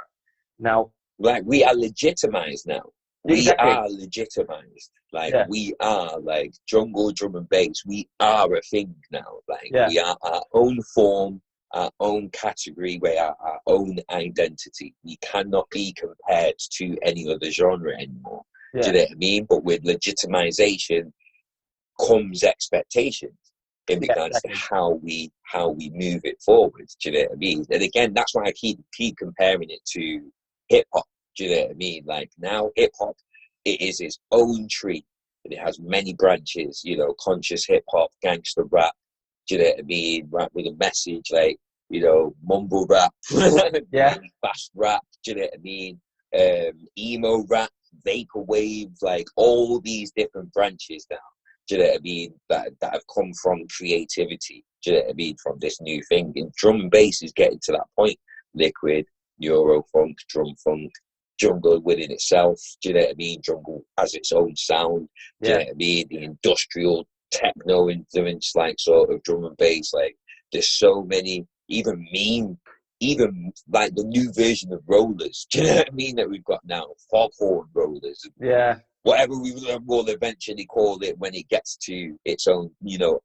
Now, like, we are legitimized now. We are legitimized. Like, we are like jungle, drum and bass. We are a thing now. Like, we are our own form, our own category, we are our own identity. We cannot be compared to any other genre anymore. Do you know what I mean? But with legitimization comes expectations in regards to how we move it forward. Do you know what I mean? And again, that's why I keep comparing it to hip hop. Do you know what I mean? Like, now hip hop, it is its own tree, and it has many branches. Conscious hip hop, gangster rap. Do you know what I mean? Rap with a message, like, mumble rap, fast rap. Do you know what I mean? Emo rap, vaporwave, like, all these different branches now. Do you know what I mean? That have come from creativity. Do you know what I mean? From this new thing. And drum and bass is getting to that point. Liquid, Eurofunk, drum funk, jungle within itself. Do you know what I mean? Jungle has its own sound. Do you know what I mean? The industrial techno influence, like, sort of drum and bass. Like, there's so many, even like the new version of rollers. Do you know what I mean? That we've got now, foghorn rollers. Whatever we will eventually call it when it gets to its own,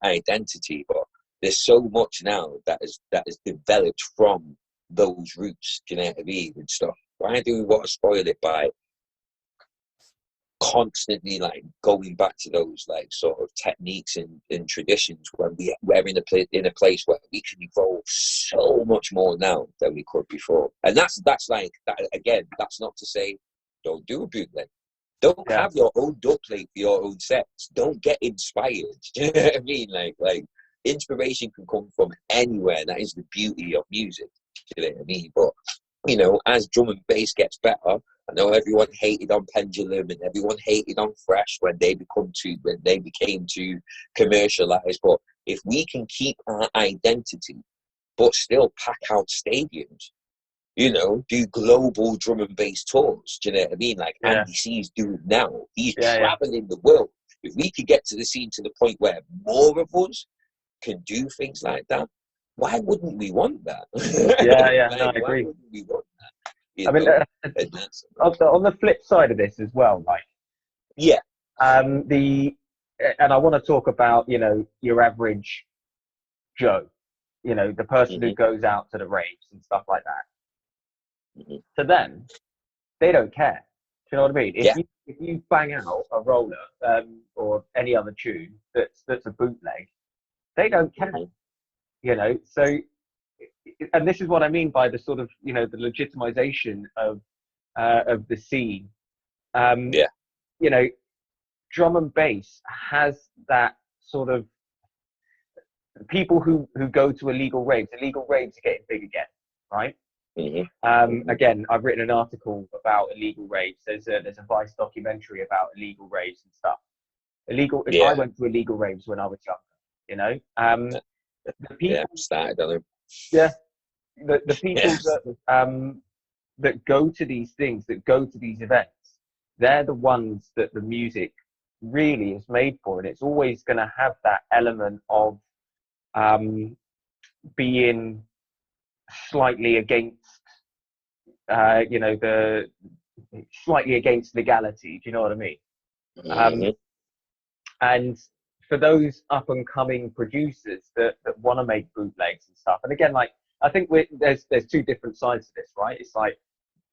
identity. But there's so much now that is developed from those roots. Do you know what I mean? And stuff. Why do we want to spoil it by constantly, like, going back to those, like, sort of techniques and traditions when we're in a place where we can evolve so much more now than we could before? And that's like that again. That's not to say don't do a bootleg. Don't have your own dub plate for your own sets. Don't get inspired. Do you know what I mean? Like inspiration can come from anywhere. That is the beauty of music. Do you know what I mean? But as drum and bass gets better, I know everyone hated on Pendulum and everyone hated on Fresh when they became too commercialized. But if we can keep our identity, but still pack out stadiums, do global drum and bass tours. Do you know what I mean? Like Andy C's doing now. He's traveling the world. If we could get to the scene to the point where more of us can do things like that, why wouldn't we want that? Yeah, no, I Like, why agree. wouldn't we want that? I You mean, know, and that's on the flip side of this as well, like, yeah. the and I want to talk about, you know, your average Joe, you know, the person who Hmm. goes out to the raves and stuff like that. Hmm. To them, they don't care. Do you know what I mean? Yeah. If you bang out a roller, or any other tune that's a bootleg, they don't care. Hmm. You know, so, and this is what I mean by the sort of, you know, the legitimization of the scene. Um, Yeah. you know, drum and bass has that sort of, people who go to illegal raves. Illegal raves are getting big again, right? Hmm. Hmm. Again, I've written an article about illegal raves. There's a Vice documentary about illegal raves and stuff. I Yeah. went to illegal raves when I was younger. You know, the Yeah. people, Started on them. yeah, the Yeah. people that go to these things, that go to these events, they're the ones that the music really is made for, and it's always going to have that element of, um, being slightly against, you know, the slightly against legality. Do you know what I mean? Um, Hmm. and for those up and coming producers that want to make bootlegs and stuff, and again, like, I think there's two different sides to this, right? It's like,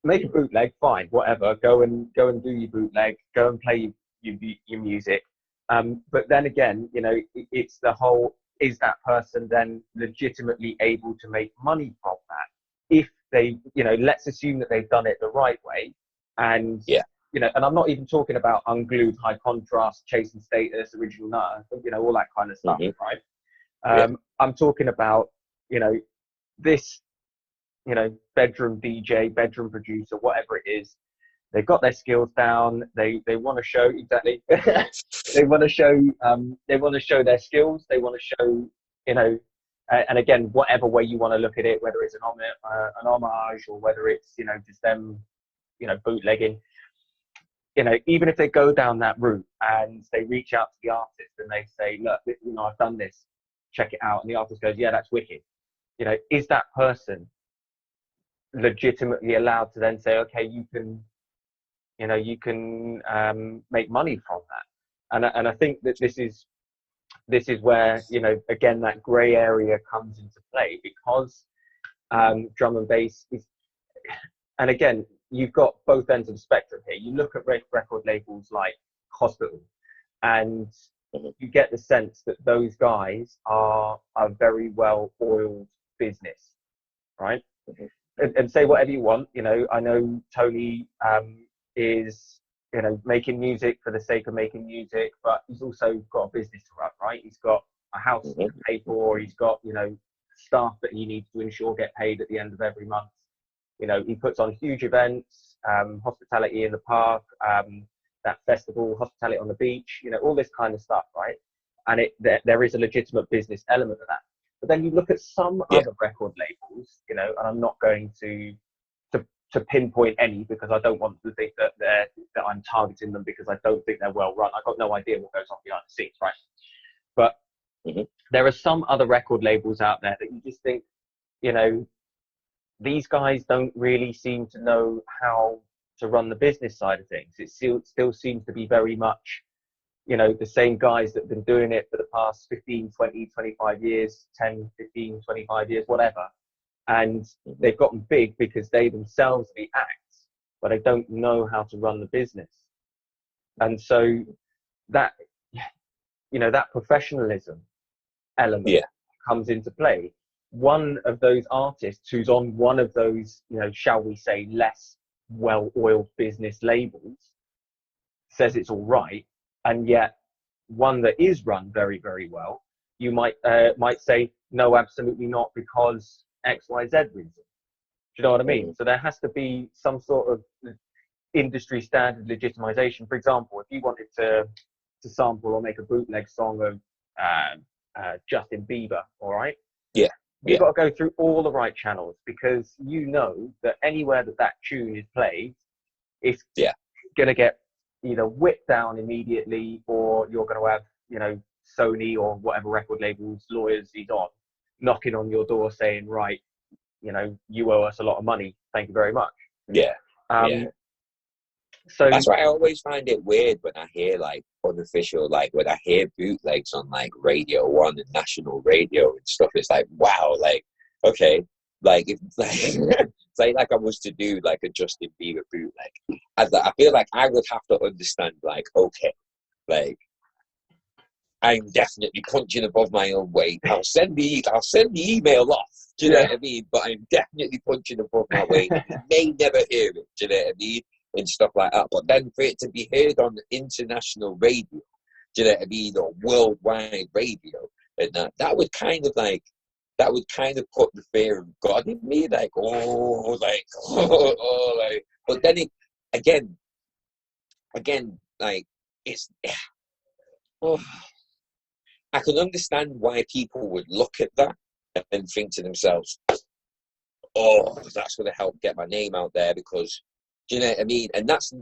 make a bootleg, fine, whatever, go and do your bootleg, go and play your music. But then again, you know, it's the whole, is that person then legitimately able to make money from that? If they, you know, let's assume that they've done it the right way, and, Yeah. you know, and I'm not even talking about unglued, high contrast, chasing status, original nutter, you know, all that kind of stuff, Hmm. right? Yeah. I'm talking about, you know, this, you know, bedroom DJ, bedroom producer, whatever it is. They've got their skills down. They want to show, exactly. They want to show their skills. They want to show, you know, and again, whatever way you want to look at it, whether it's an homage, or whether it's, you know, just them, you know, bootlegging. You know, even if they go down that route and they reach out to the artist and they say, look, you know, I've done this, check it out, and the artist goes, yeah, that's wicked. You know, is that person legitimately allowed to then say, okay, you can, you know, you can, make money from that? And I think that this is where, you know, again, that grey area comes into play, because, drum and bass is, and again, you've got both ends of the spectrum here. You look at record labels like Hospital, and Hmm. you get the sense that those guys are a very well oiled business, right? Hmm. And say whatever you want. You know, I know Tony, is, you know, making music for the sake of making music, but he's also got a business to run, right? He's got a house to Hmm. pay for. He's got, you know, staff that he needs to ensure get paid at the end of every month. You know, he puts on huge events, hospitality in the park, that festival, hospitality on the beach. You know, all this kind of stuff, right? And there is a legitimate business element of that. But then you look at some Yeah. other record labels, you know, and I'm not going to pinpoint any, because I don't want to think that I'm targeting them, because I don't think they're well run. I've got no idea what goes on behind the scenes, right? But Hmm. there are some other record labels out there that you just think, you know, these guys don't really seem to know how to run the business side of things. It still seems to be very much, you know, the same guys that have been doing it for the past 15, 20, 25 years, 10, 15, 25 years, whatever. And Hmm. they've gotten big because they themselves are the acts, but they don't know how to run the business. And so that, you know, that professionalism element Yeah. comes into play. One of those artists who's on one of those, you know, shall we say, less well-oiled business labels says it's all right, and yet one that is run very, very well, you might say no, absolutely not, because X, Y, Z reason. Do you know what I mean? Hmm. So there has to be some sort of industry standard legitimization. For example, if you wanted to sample or make a bootleg song of, Justin Bieber, all right, Yeah. you've Yeah. got to go through all the right channels, because you know that anywhere that that tune is played, it's Yeah. going to get either whipped down immediately, or you're going to have, you know, Sony or whatever record labels lawyers he's on, knocking on your door saying, right, you know, you owe us a lot of money. Thank you very much. Yeah. Yeah. So that's why I always find it weird when I hear like unofficial, like when I hear bootlegs on like Radio 1 and national radio and stuff. It's like, wow, like, okay, like if like say like I was to do like a Justin Bieber bootleg, I feel like I would have to understand like, okay, like I'm definitely punching above my own weight. I'll send the email off. Do you know what I mean? But I'm definitely punching above my weight. You may never hear it. Do you know what I mean? And stuff like that. But then for it to be heard on international radio, do you know what I mean, or worldwide radio, and that would kind of put the fear of God in me, like, like. But then again, like it's. Oh, I can understand why people would look at that and think to themselves, "Oh, that's going to help get my name out there." Because, do you know what I mean? And that's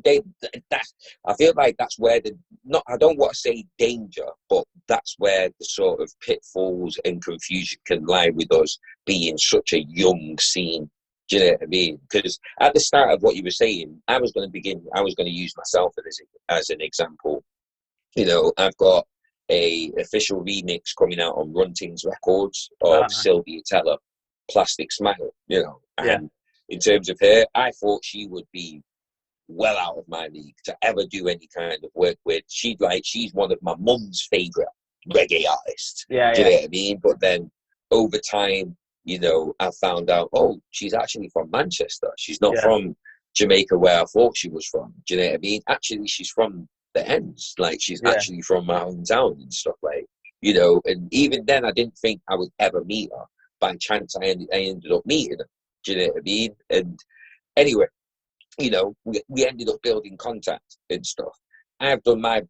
I feel like that's where I don't want to say danger, but that's where the sort of pitfalls and confusion can lie with us being such a young scene. Do you know what I mean? Because at the start of what you were saying, I was going to use myself as an example. You know, I've got a official remix coming out on Runting's Records of Sylvia Teller, Plastic Smile, you know. And in terms of her, I thought she would be well out of my league to ever do any kind of work with. She's one of my mum's favourite reggae artists. Do you know what I mean? But then over time, you know, I found out, oh, she's actually from Manchester. She's not from Jamaica, where I thought she was from. Do you know what I mean? Actually, she's from the ends. Like, she's actually from my hometown and stuff, like, you know. And even then, I didn't think I would ever meet her. By chance, I ended up meeting her. Do you know what I mean? And anyway, you know, we ended up building contact and stuff. I've done my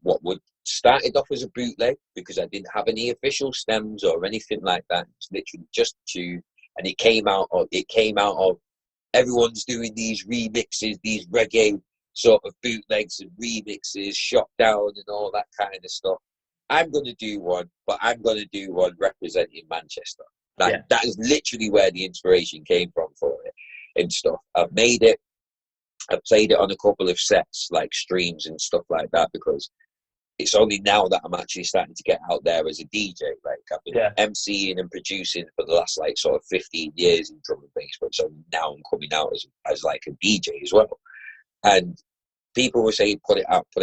what would started off as a bootleg because I didn't have any official stems or anything like that. It's literally just two, and it came out of everyone's doing these remixes, these reggae sort of bootlegs and remixes, shot down and all that kind of stuff. I'm going to do one, but I'm going to do one representing Manchester. That is literally where the inspiration came from for it and stuff. I've made it. I've played it on a couple of sets, like streams and stuff like that, because it's only now that I'm actually starting to get out there as a DJ. Like, I've been MCing and producing for the last like sort of 15 years in drum and bass, but so now I'm coming out as like a DJ as well. And people were saying, put it out for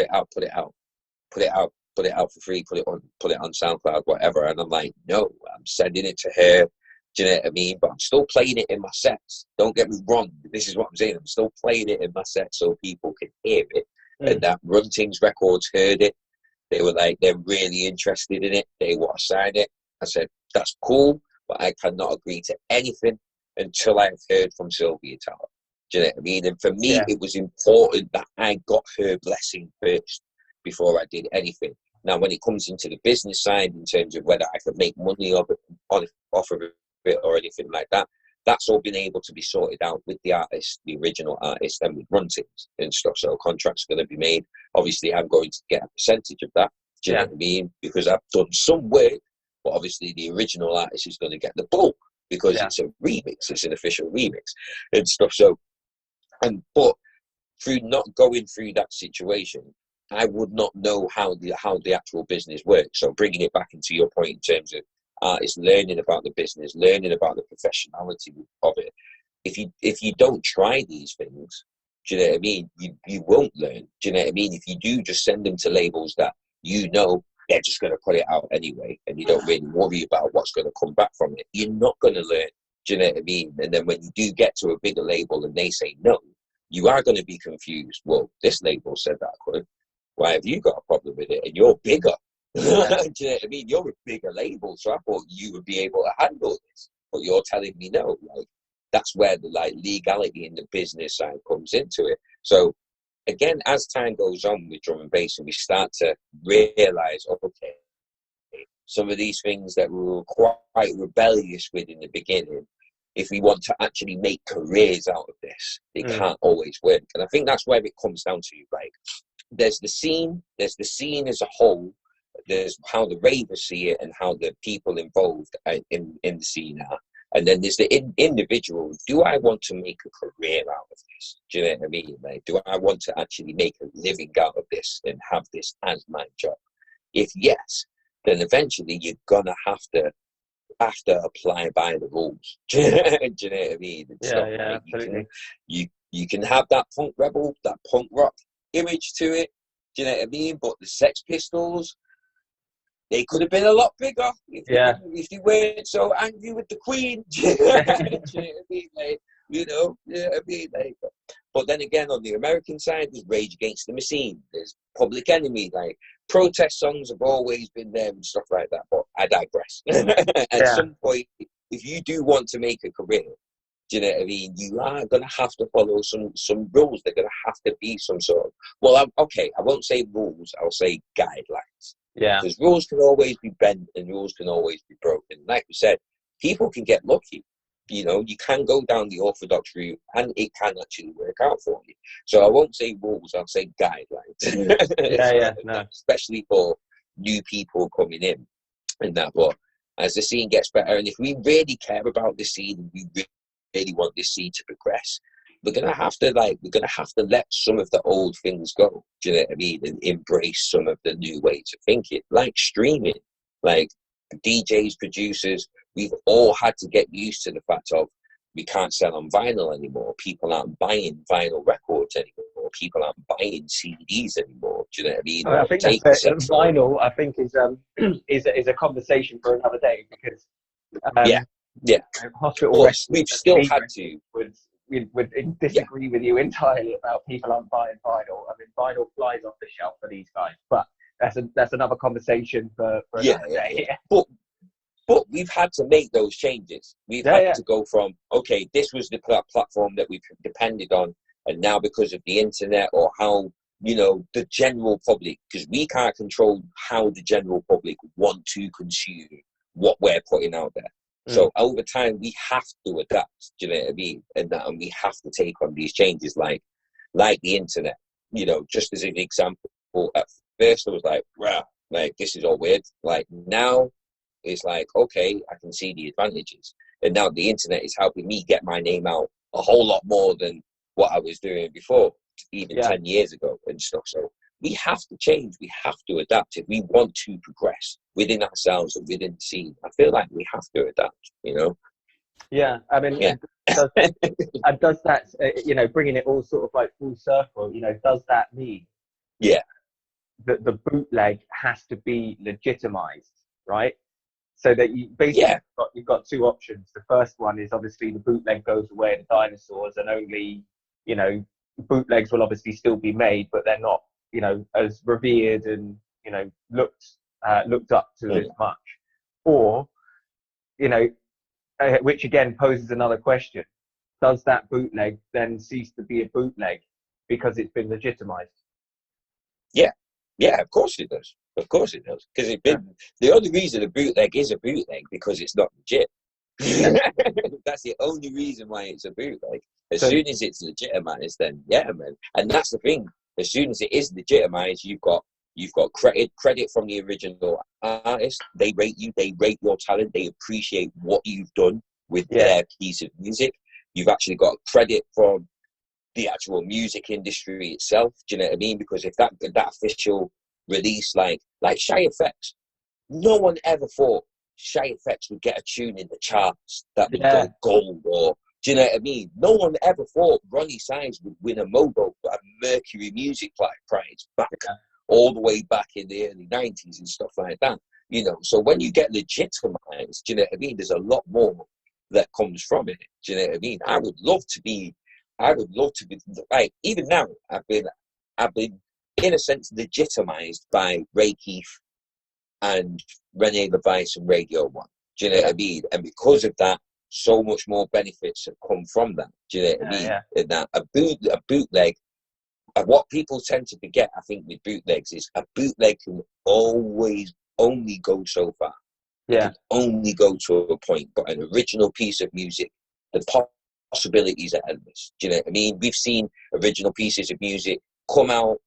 free, put it on SoundCloud, whatever. And I'm like, no, I'm sending it to her. Do you know what I mean? But I'm still playing it in my sets. Don't get me wrong. This is what I'm saying. I'm still playing it in my sets so people can hear it. And that Runting's Records heard it. They were like, they're really interested in it. They want to sign it. I said, that's cool, but I cannot agree to anything until I've heard from Sylvia Teller. Do you know what I mean? And for me, it was important that I got her blessing first before I did anything. Now, when it comes into the business side, in terms of whether I could make money off of it or anything like that, that's all been able to be sorted out with the artist, the original artist, and with Runtings and stuff. So contracts are going to be made. Obviously, I'm going to get a percentage of that. Do you know what I mean? Because I've done some work, but obviously the original artist is going to get the bulk because it's a remix. It's an official remix and stuff. So, but through not going through that situation, I would not know how the actual business works. So bringing it back into your point in terms of artists learning about the business, learning about the professionality of it. If you don't try these things, do you know what I mean? You won't learn. Do you know what I mean? If you do just send them to labels that you know they're just going to put it out anyway, and you don't really worry about what's going to come back from it, you're not going to learn. Do you know what I mean? And then when you do get to a bigger label and they say no, you are going to be confused. Well, this label said that I could. Why have you got a problem with it? And you're bigger. Do you know what I mean? You're a bigger label, so I thought you would be able to handle this, but you're telling me no. Like, that's where the like legality in the business side comes into it. So again, as time goes on with drum and bass, and we start to realize, okay, some of these things that we were quite rebellious with in the beginning, if we want to actually make careers out of this, they can't always work. And I think that's where it comes down to, like, there's the scene as a whole, there's how the ravers see it and how the people involved in the scene are. And then there's the individual. Do I want to make a career out of this? Do you know what I mean? Like, do I want to actually make a living out of this and have this as my job? If yes, then eventually you're gonna have to apply by the rules. Do you know what I mean? And stuff. Like, Absolutely. You can have that punk rebel, that punk rock image to it. Do you know what I mean? But the Sex Pistols, they could have been a lot bigger if they weren't so angry with the Queen. Do you know what I mean? Like, I mean? Like, but then again, on the American side, there's Rage Against the Machine, there's Public Enemy. Like, protest songs have always been there and stuff like that. But I digress. At some point, if you do want to make a career, do you know what I mean? You are going to have to follow some rules. They're going to have to be some sort of, I won't say rules, I'll say guidelines. Yeah. Because rules can always be bent and rules can always be broken. Like we said, people can get lucky. You can go down the orthodox route and it can actually work out for you. So I won't say rules, I'll say guidelines. No. Especially for new people coming in and that. But as the scene gets better, and if we really care about the scene and we really want this scene to progress, we're gonna have to let some of the old things go. Do you know what I mean? And embrace some of the new ways of thinking, like streaming, like DJs, producers. We've all had to get used to the fact of we can't sell on vinyl anymore. People aren't buying vinyl records anymore. People aren't buying CDs anymore. Do you know what I mean? I think that's vinyl. I think is a conversation for another day, because hospital we've still had to. Would disagree with you entirely about people aren't buying vinyl. I mean, vinyl flies off the shelf for these guys, but that's another conversation for another day. But we've had to make those changes. We've had to go from, okay, this was the platform that we depended on, and now because of the internet or how, the general public, because we can't control how the general public want to consume what we're putting out there. So over time, we have to adapt, do you know what I mean? And we have to take on these changes, like the internet. Just as an example, at first I was like, wow, like, this is all weird. Like, now it's like, okay, I can see the advantages. And now the internet is helping me get my name out a whole lot more than what I was doing before, even 10 years ago and stuff. So we have to change. We have to adapt if we want to progress within ourselves and within the scene. I feel like we have to adapt, Yeah, I mean, does that, bringing it all sort of like full circle, does that mean that the bootleg has to be legitimized, right? So that you basically you've got two options. The first one is obviously the bootleg goes away, the dinosaurs, and only, bootlegs will obviously still be made, but they're not, as revered and, looked up to as much. Or, which again poses another question. Does that bootleg then cease to be a bootleg because it's been legitimized? Yeah, of course it does. Of course it does. Because the only reason a bootleg is a bootleg because it's not legit. That's the only reason why it's a bootleg. As soon as it's legitimized, then man. And that's the thing. As soon as it is legitimized, you've got credit from the original artist. They rate you. They rate your talent. They appreciate what you've done with their piece of music. You've actually got credit from the actual music industry itself. Do you know what I mean? Because if that official release, like Shy FX, no one ever thought Shy FX would get a tune in the charts that would go gold, or do you know what I mean? No one ever thought Ronnie Size would win a Mercury Music Prize all the way back in the early 90s and stuff like that. So when you get legitimized, do you know what I mean? There's a lot more that comes from it. Do you know what I mean? I would love to be like, even now I've been in a sense legitimized by Ray Keith and Renee LeVice and Radio 1. Do you know what I mean? And because of that, so much more benefits have come from that. Do you know what I mean? And that a bootleg, what people tend to forget, I think, with bootlegs is a bootleg can always only go so far. It can only go to a point. But an original piece of music, the possibilities are endless. Do you know what I mean? We've seen original pieces of music come out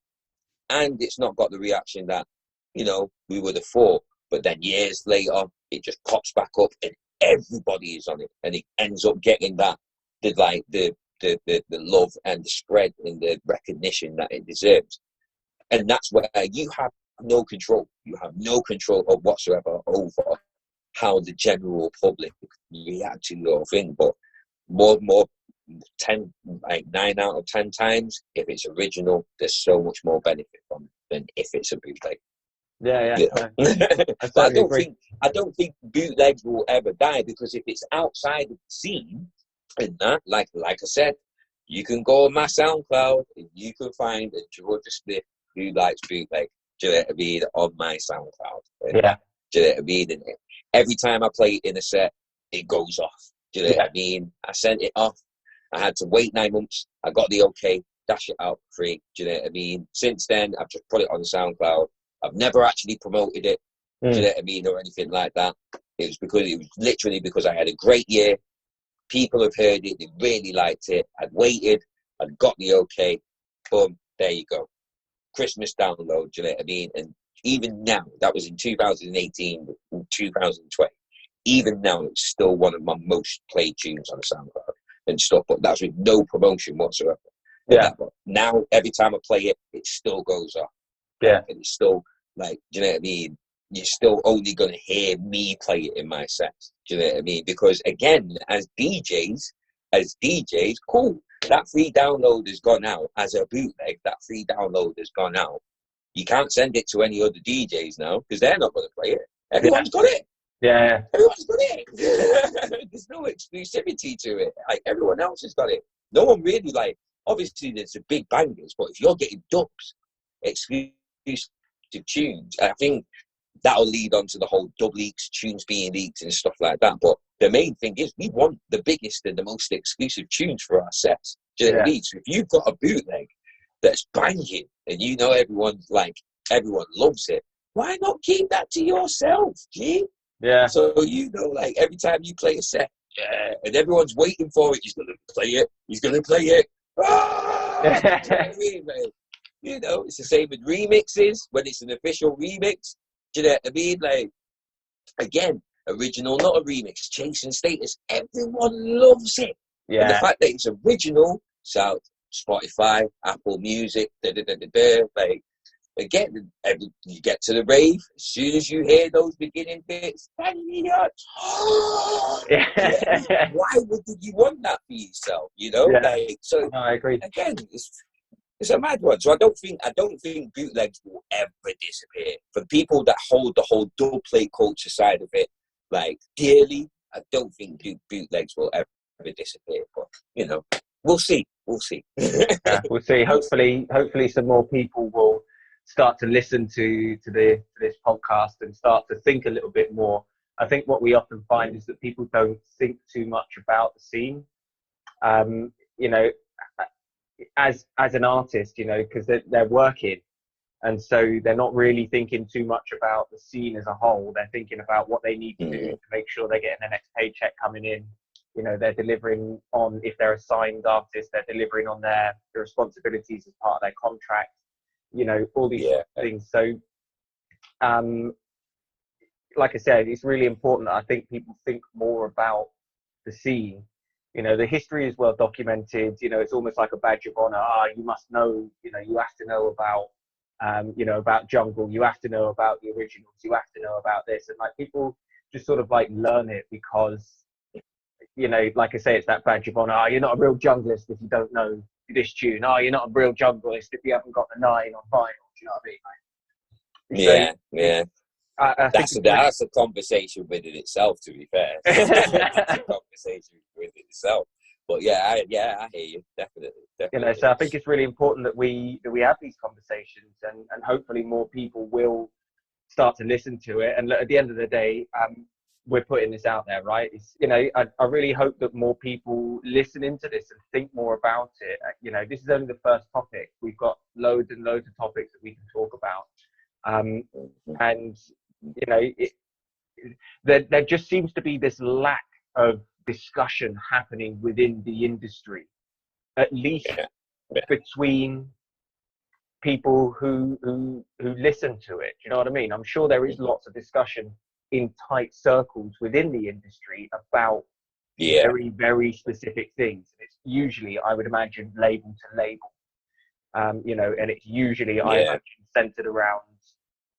and it's not got the reaction that you know, we would have thought. But then years later, it just pops back up, and everybody is on it, and it ends up getting that the love and the spread and the recognition that it deserves. And that's where you have no control. You have no control of whatsoever over how the general public react to your thing. But more 10, like 9 out of 10 times, if it's original, there's so much more benefit from it than if it's a bootleg. Yeah, You know? I But agree. I don't think bootlegs will ever die, because if it's outside of the scene, and that, like I said, you can go on my SoundCloud and you can find a Georgia Smith who likes bootleg. Do you know what I mean? On my SoundCloud. And Yeah, do you know what I mean? And every time I play it in a set, it goes off. Do you know yeah, what I mean? I sent it off. I had to wait 9 months. I got the okay, dash it out for free. Do you know what I mean? Since then, I've just put it on SoundCloud. I've never actually promoted it. Do you know what I mean? Or anything like that. It was literally because I had a great year. People have heard it. They really liked it. I'd waited. I'd got the okay. Boom. There you go. Christmas download. Do you know what I mean? And even now, that was in 2018, 2020. Even now, it's still one of my most played tunes on SoundCloud and stuff. But that's with no promotion whatsoever. yeah, But now, every time I play it, it still goes off. yeah, And it's still like, do you know what I mean? You're still only going to hear me play it in my sets. Do you know what I mean? Because again, as DJs, cool. That free download has gone out as a bootleg. That free download has gone out. You can't send it to any other DJs now because they're not going to play it. Everyone's got it. yeah, Everyone's got it. There's no exclusivity to it. Like, everyone else has got it. No one really, like, obviously there's the big bangers, but if you're getting dubs, exclusive tunes, I think that'll lead on to the whole dub leaks, tunes being leaked and stuff like that. But the main thing is we want the biggest and the most exclusive tunes for our sets. Do you know what I mean? So if you've got a bootleg that's banging and you know everyone loves it, why not keep that to yourself, G? yeah, So you know, like, every time you play a set, yeah, and everyone's waiting for it, he's gonna play it. He's gonna play it. Ah! Do you know what I mean, man? You know, it's the same with remixes when it's an official remix. Do you know what I mean? Like, again, original, not a remix, chasing status. Everyone loves it. And the yeah, fact that it's original, so Spotify, Apple Music, like, again, you get to the rave, as soon as you hear those beginning bits, yeah, why would you want that for yourself? You know, yeah. like, so No, I agree. again, it's a mad one. So I don't think bootlegs will ever disappear. For people that hold the whole double plate culture side of it, like, dearly, I don't think bootlegs will ever disappear. But, you know, we'll see. We'll see. Yeah, we'll see. Hopefully, some more people will start to listen to this podcast and start to think a little bit more. I think what we often find is that people don't think too much about the scene. You know, as an artist, you know, because they're working, and so they're not really thinking too much about the scene as a whole. They're thinking about what they need to do to make sure they're getting their next paycheck coming in. You know, they're delivering on, if they're a signed artist, they're delivering on their responsibilities as part of their contract. You know, all these things. So, like I said, it's really important that I think people think more about the scene. You know, the history is well documented. You know, it's almost like a badge of honor. You must know. You know, you have to know about. You know, about jungle. You have to know about the originals. You have to know about this, and like people just sort of like learn it because, you know, like I say, it's that badge of honor. You're not a real junglist if you don't know this tune. You're not a real junglist if you haven't got the 9 on vinyl. Do you know what I mean? Yeah, So yeah. I think That's a conversation within itself, to be fair. That's a conversation within itself. But yeah, I hear you. Definitely. You know, so I think it's really important that we have these conversations, and hopefully more people will start to listen to it. And at the end of the day, we're putting this out there, right? It's, you know, I really hope that more people listen into this and think more about it. You know, this is only the first topic. We've got loads and loads of topics that we can talk about. And, you know, there just seems to be this lack of discussion happening within the industry, at least between people who listen to it. Do you know what I mean? I'm sure there is lots of discussion in tight circles within the industry about Yeah. very, very specific things. It's usually, I would imagine, label to label, you know, and it's usually, I Yeah. imagine, centered around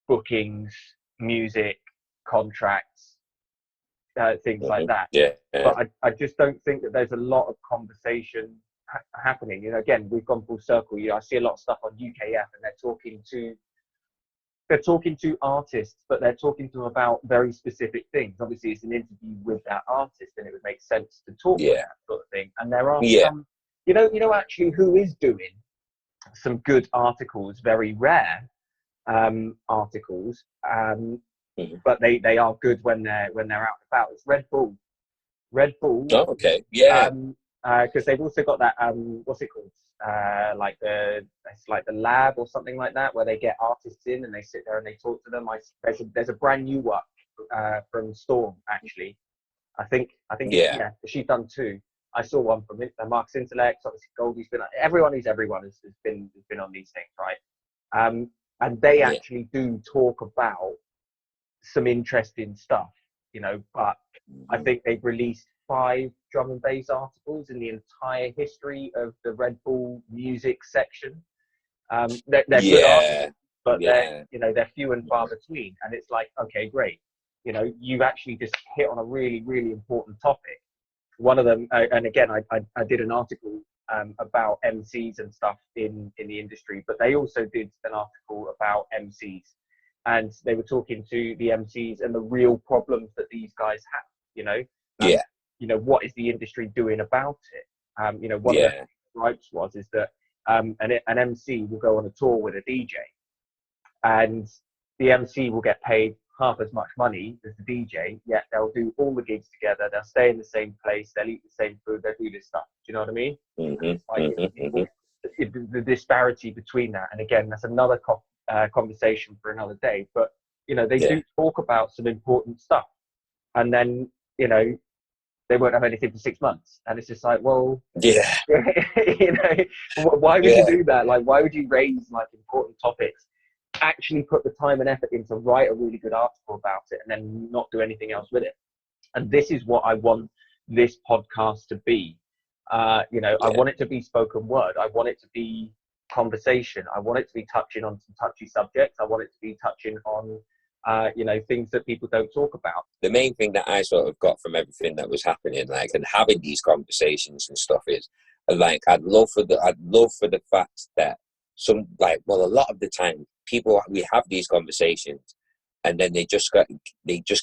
bookings, music, contracts, things like that. Yeah. But I just don't think that there's a lot of conversation happening. You know, again, we've gone full circle. You know, I see a lot of stuff on UKF, and they're talking to artists, but they're talking to them about very specific things. Obviously, it's an interview with that artist, and it would make sense to talk with that sort of thing. And there are some, actually, who is doing some good articles, very rare articles, but they are good when they're out and about. It's Red Bull. Oh, okay. Yeah. Because they've also got that what's it called? It's like the lab or something like that, where they get artists in and they sit there and they talk to them. There's a brand new one from Storm, actually. I think she's done two. I saw one from Marcus Intellect, obviously Goldie's been, everyone has been on these things, right? And they actually do talk about some interesting stuff, you know, but I think they've released 5 drum and bass articles in the entire history of the Red Bull music section. They're good articles, but they're few and far between. And it's like, okay, great. You know, you've actually just hit on a really, really important topic. One of them, and again, I did an article about MCs and stuff in the industry, but they also did an article about MCs. And they were talking to the MCs and the real problems that these guys have, you know. You know, what is the industry doing about it? You know, one of the gripes is that an MC will go on a tour with a DJ, and the MC will get paid half as much money as the DJ, yet they'll do all the gigs together, they'll stay in the same place, they'll eat the same food, they'll do this stuff. Do you know what I mean? The disparity between that. And again, that's another conversation for another day. But, you know, they do talk about some important stuff. And then, you know, they won't have anything for 6 months. And it's just like, well, you know, why would you do that? Like, why would you raise like important topics, actually put the time and effort in to write a really good article about it, and then not do anything else with it? And this is what I want this podcast to be. You know, I want it to be spoken word. I want it to be conversation. I want it to be touching on some touchy subjects. I want it to be touching on you know, things that people don't talk about. The main thing that I sort of got from everything that was happening, like, and having these conversations and stuff is, like, I'd love for the fact that a lot of the time we have these conversations and then they just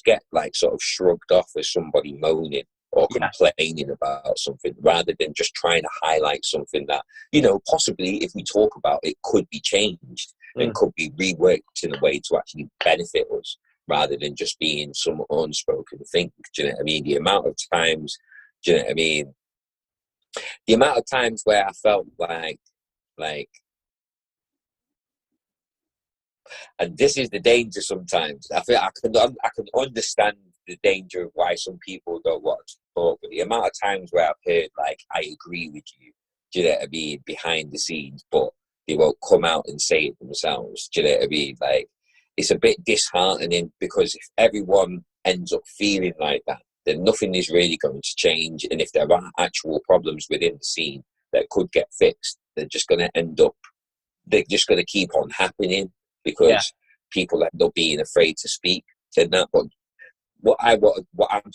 get like sort of shrugged off as somebody moaning or complaining about something, rather than just trying to highlight something that, you know, possibly if we talk about it could be changed and could be reworked in a way to actually benefit us, rather than just being some unspoken thing. Do you know what I mean? The amount of times, do you know what I mean? The amount of times where I felt like, and this is the danger sometimes. I feel I can understand the danger of why some people don't want to talk, but the amount of times where I've heard, like, I agree with you, do you know what I mean, behind the scenes, but they won't come out and say it themselves. Do you know what I mean? Like, it's a bit disheartening, because if everyone ends up feeling like that, then nothing is really going to change. And if there are actual problems within the scene that could get fixed, they're just going to keep on happening, because people end up being afraid to speak. And that, but what I'm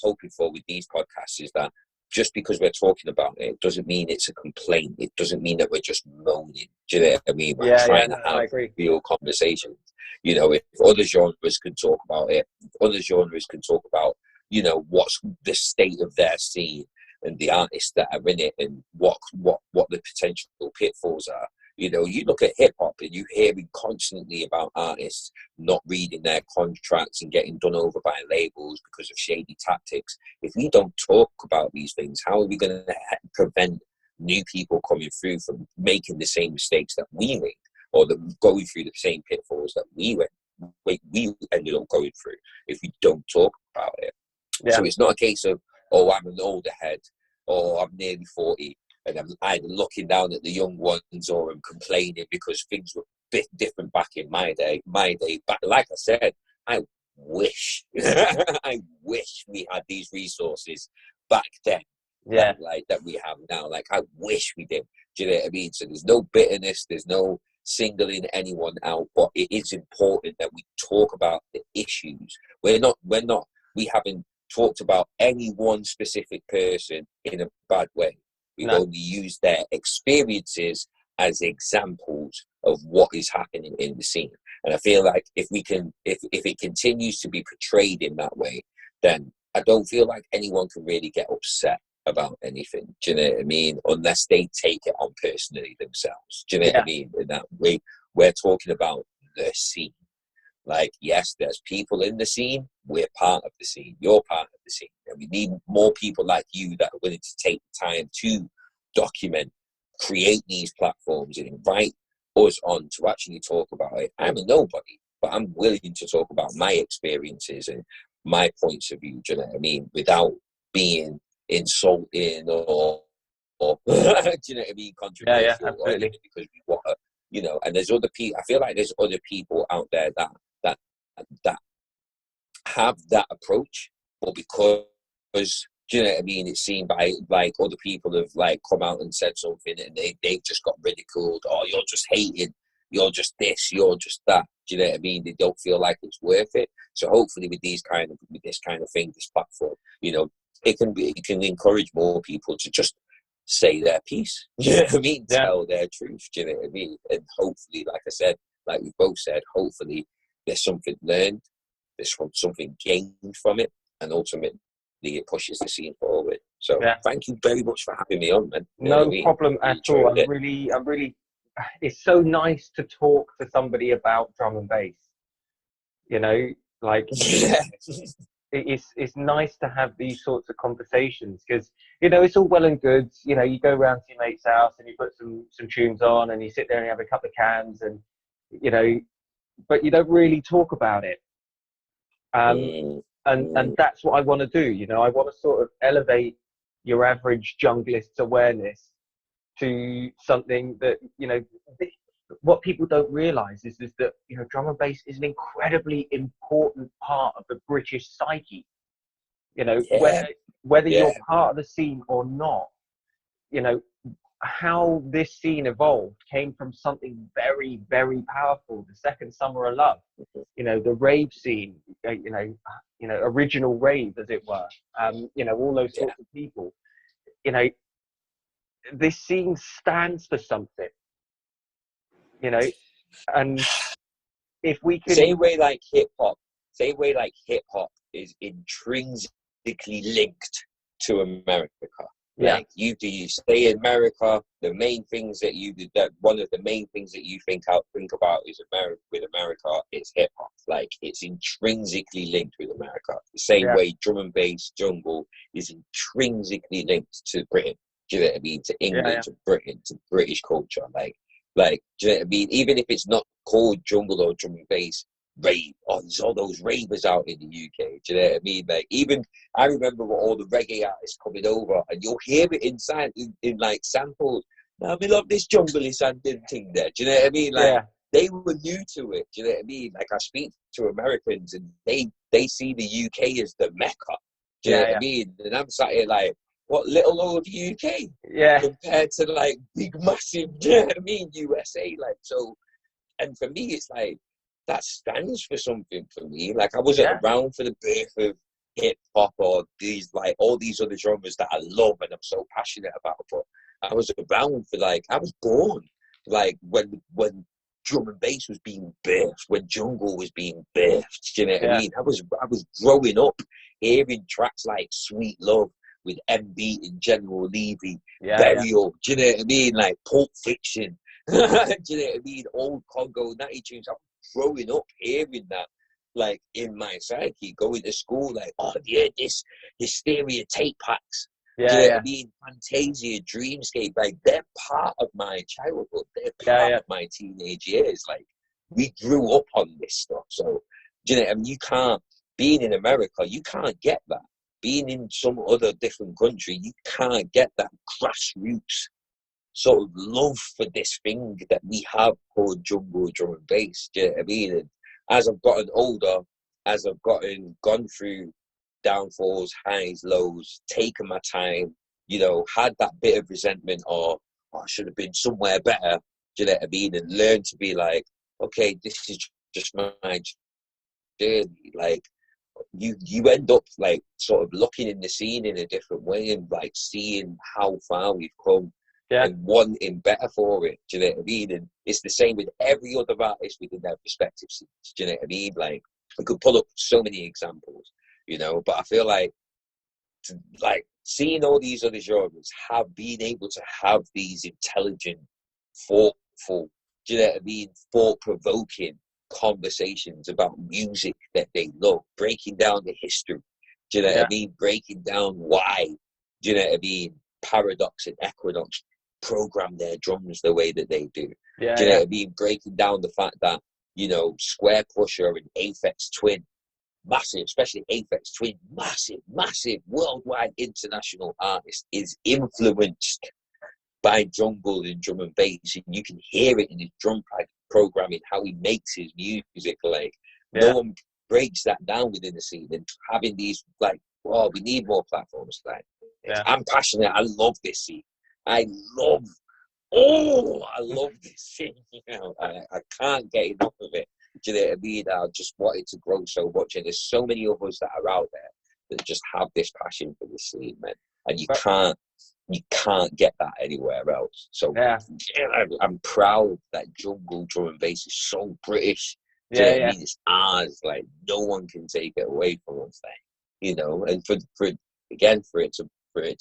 hoping for with these podcasts is that just because we're talking about it doesn't mean it's a complaint. It doesn't mean that we're just moaning. Do you know what I mean? We're trying to have real conversations. You know, if other genres can talk about it, if other genres can talk about, you know, what's the state of their scene and the artists that are in it, and what the potential pitfalls are. You know, you look at hip hop and you hearing constantly about artists not reading their contracts and getting done over by labels because of shady tactics. If we don't talk about these things, how are we going to prevent new people coming through from making the same mistakes that we made, or that going through the same pitfalls that we ended up going through, if we don't talk about it? So it's not a case of, oh, I'm an older head, or I'm nearly 40, and I'm either looking down at the young ones, or I'm complaining because things were bit different back in my day. But like I said, I wish, I wish we had these resources back then. Yeah. That we have now. Like, I wish we did. Do you know what I mean? So there's no bitterness, there's no singling anyone out, but it is important that we talk about the issues. We haven't talked about any one specific person in a bad way. We've only used their experiences as examples of what is happening in the scene. And I feel like if it continues to be portrayed in that way, then I don't feel like anyone can really get upset about anything. Do you know what I mean? Unless they take it on personally themselves. Do you know what I mean? In that way, we're talking about the scene. Like, yes, there's people in the scene. We're part of the scene. You're part of the scene. And we need more people like you that are willing to take the time to document, create these platforms, and invite us on to actually talk about it. I'm a nobody, but I'm willing to talk about my experiences and my points of view. Do you know what I mean? Without being insulting or do you know what I mean? Controversial or anything, because we want to, you know. And there's other people. I feel like there's other people out there that have that approach, but because, do you know what I mean, it's seen by like other people have like come out and said something and they've just got ridiculed. Oh, you're just hating, you're just this, you're just that. Do you know what I mean? They don't feel like it's worth it. So hopefully with this kind of thing, this platform, you know, it can encourage more people to just say their piece. Do you know what I mean? Tell their truth. Do you know what I mean? And hopefully, like I said, like we both said, hopefully there's something learned, there's something gained from it, and ultimately it pushes the scene forward. So thank you very much for having me on, man. No problem at all. I'm really, it's so nice to talk to somebody about drum and bass. You know, like it's nice to have these sorts of conversations, because, you know, it's all well and good. You know, you go around to your mate's house and you put some tunes on and you sit there and you have a couple of cans and, you know, but you don't really talk about it. And that's what I want to do. You know, I want to sort of elevate your average junglist's awareness to something that, you know, what people don't realize is that, you know, drum and bass is an incredibly important part of the British psyche. You know, whether you're part of the scene or not, you know, how this scene evolved came from something very, very powerful. The Second Summer of Love, you know, the rave scene, you know, original rave, as it were. You know, all those sorts of people. You know, this scene stands for something. You know, and if we can, same way like hip hop is intrinsically linked to America. Like you stay in America, the main things that one of the main things that you think about is America is hip hop. Like, it's intrinsically linked with America. The same way drum and bass, jungle is intrinsically linked to Britain. Do you know what I mean? To England, to Britain, to British culture. Like, do you know what I mean? Even if it's not called jungle or drum and bass, rave. Oh, there's all those ravers out in the UK. Do you know what I mean? Like, even I remember all the reggae artists coming over, and you'll hear it inside in like samples. Now, we love this jungle and thing there. Do you know what I mean? Like, they were new to it. Do you know what I mean? Like, I speak to Americans, and they see the UK as the Mecca. Do you know what I mean? And I'm sat here like, what little old UK compared to like big massive, do you know what I mean, USA. Like, so, and for me it's like that stands for something for me. Like, I wasn't around for the birth of hip hop or these like all these other genres that I love and I'm so passionate about, but I was around for, like, I was born like when drum and bass was being birthed, when jungle was being birthed. Do you know what I mean? I was growing up hearing tracks like Sweet Love with MB and General Levy, Burial, do you know what I mean? Like Pulp Fiction, do you know what I mean? Old Congo, Natty tunes. I was growing up hearing that, like, in my psyche, going to school, like, oh yeah, this Hysteria tape packs. Do you know what I mean? Fantasia, Dreamscape, like, they're part of my childhood. They're part of my teenage years. Like, we grew up on this stuff. So, do you know what I mean? You can't, being in America, you can't get that. Being in some other different country, you can't get that grassroots sort of love for this thing that we have called jungle drum and bass. Do you know what I mean? And as I've gotten older, as I've gone through downfalls, highs, lows, taken my time, you know, had that bit of resentment or I should have been somewhere better. Do you know what I mean? And learn to be like, okay, this is just my journey. Like, you end up like sort of looking in the scene in a different way and like seeing how far we've come and wanting better for it. Do you know what I mean? And it's the same with every other artist within their respective scenes. Do you know what I mean? Like, we could pull up so many examples, you know, but I feel like seeing all these other genres have been able to have these intelligent, thoughtful, do you know what I mean, thought-provoking conversations about music that they love, breaking down the history, do you know what I mean, breaking down why, do you know what I mean, Paradox and Equinox program their drums the way that they do, do you know what I mean, breaking down the fact that, you know, Square Pusher and Aphex Twin, massive, especially Aphex Twin, massive worldwide international artist, is influenced by jungle and drum and bass. You can hear it in his drum pad programming, how he makes his music. Like, no one breaks that down within the scene. And having these, like, well, we need more platforms. Like, I'm passionate. I love this scene. I love this scene. You know, I can't get enough of it. Do you know what I mean? I just want it to grow so much, and there's so many of us that are out there that just have this passion for this scene, man. And you can't get that anywhere else. So I'm proud that jungle drum and bass is so British. Do you know what I mean? It's ours. Like, no one can take it away from us. Like, you know, and for it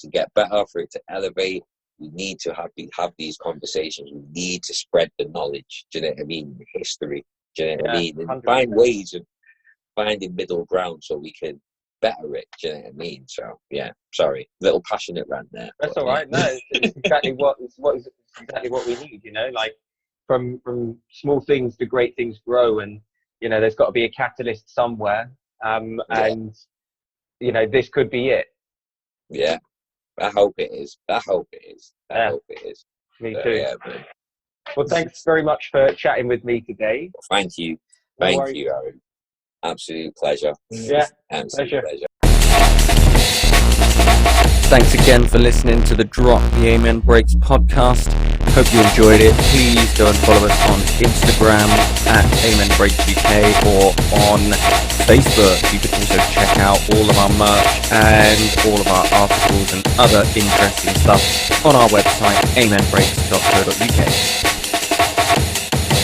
to get better, for it to elevate, we need to have these conversations. We need to spread the knowledge. Do you know what I mean? The history. Do you know what I mean? And 100%. find ways of finding middle ground so we can better it. Do you know what I mean? So sorry, little passionate rant there. That's all right. No, it's exactly what we need. You know, like from small things to great things grow, and you know, there's got to be a catalyst somewhere. And you know, this could be it. Yeah, I hope it is. I hope it is. Me too. Well, thanks very much for chatting with me today. Thank you, Aaron. Absolute pleasure. Yeah, pleasure. Thanks again for listening to the Drop the Amen Breaks podcast. Hope you enjoyed it. Please go and follow us on Instagram at Amen Breaks UK or on Facebook. You can also check out all of our merch and all of our articles and other interesting stuff on our website, amenbreaks.co.uk.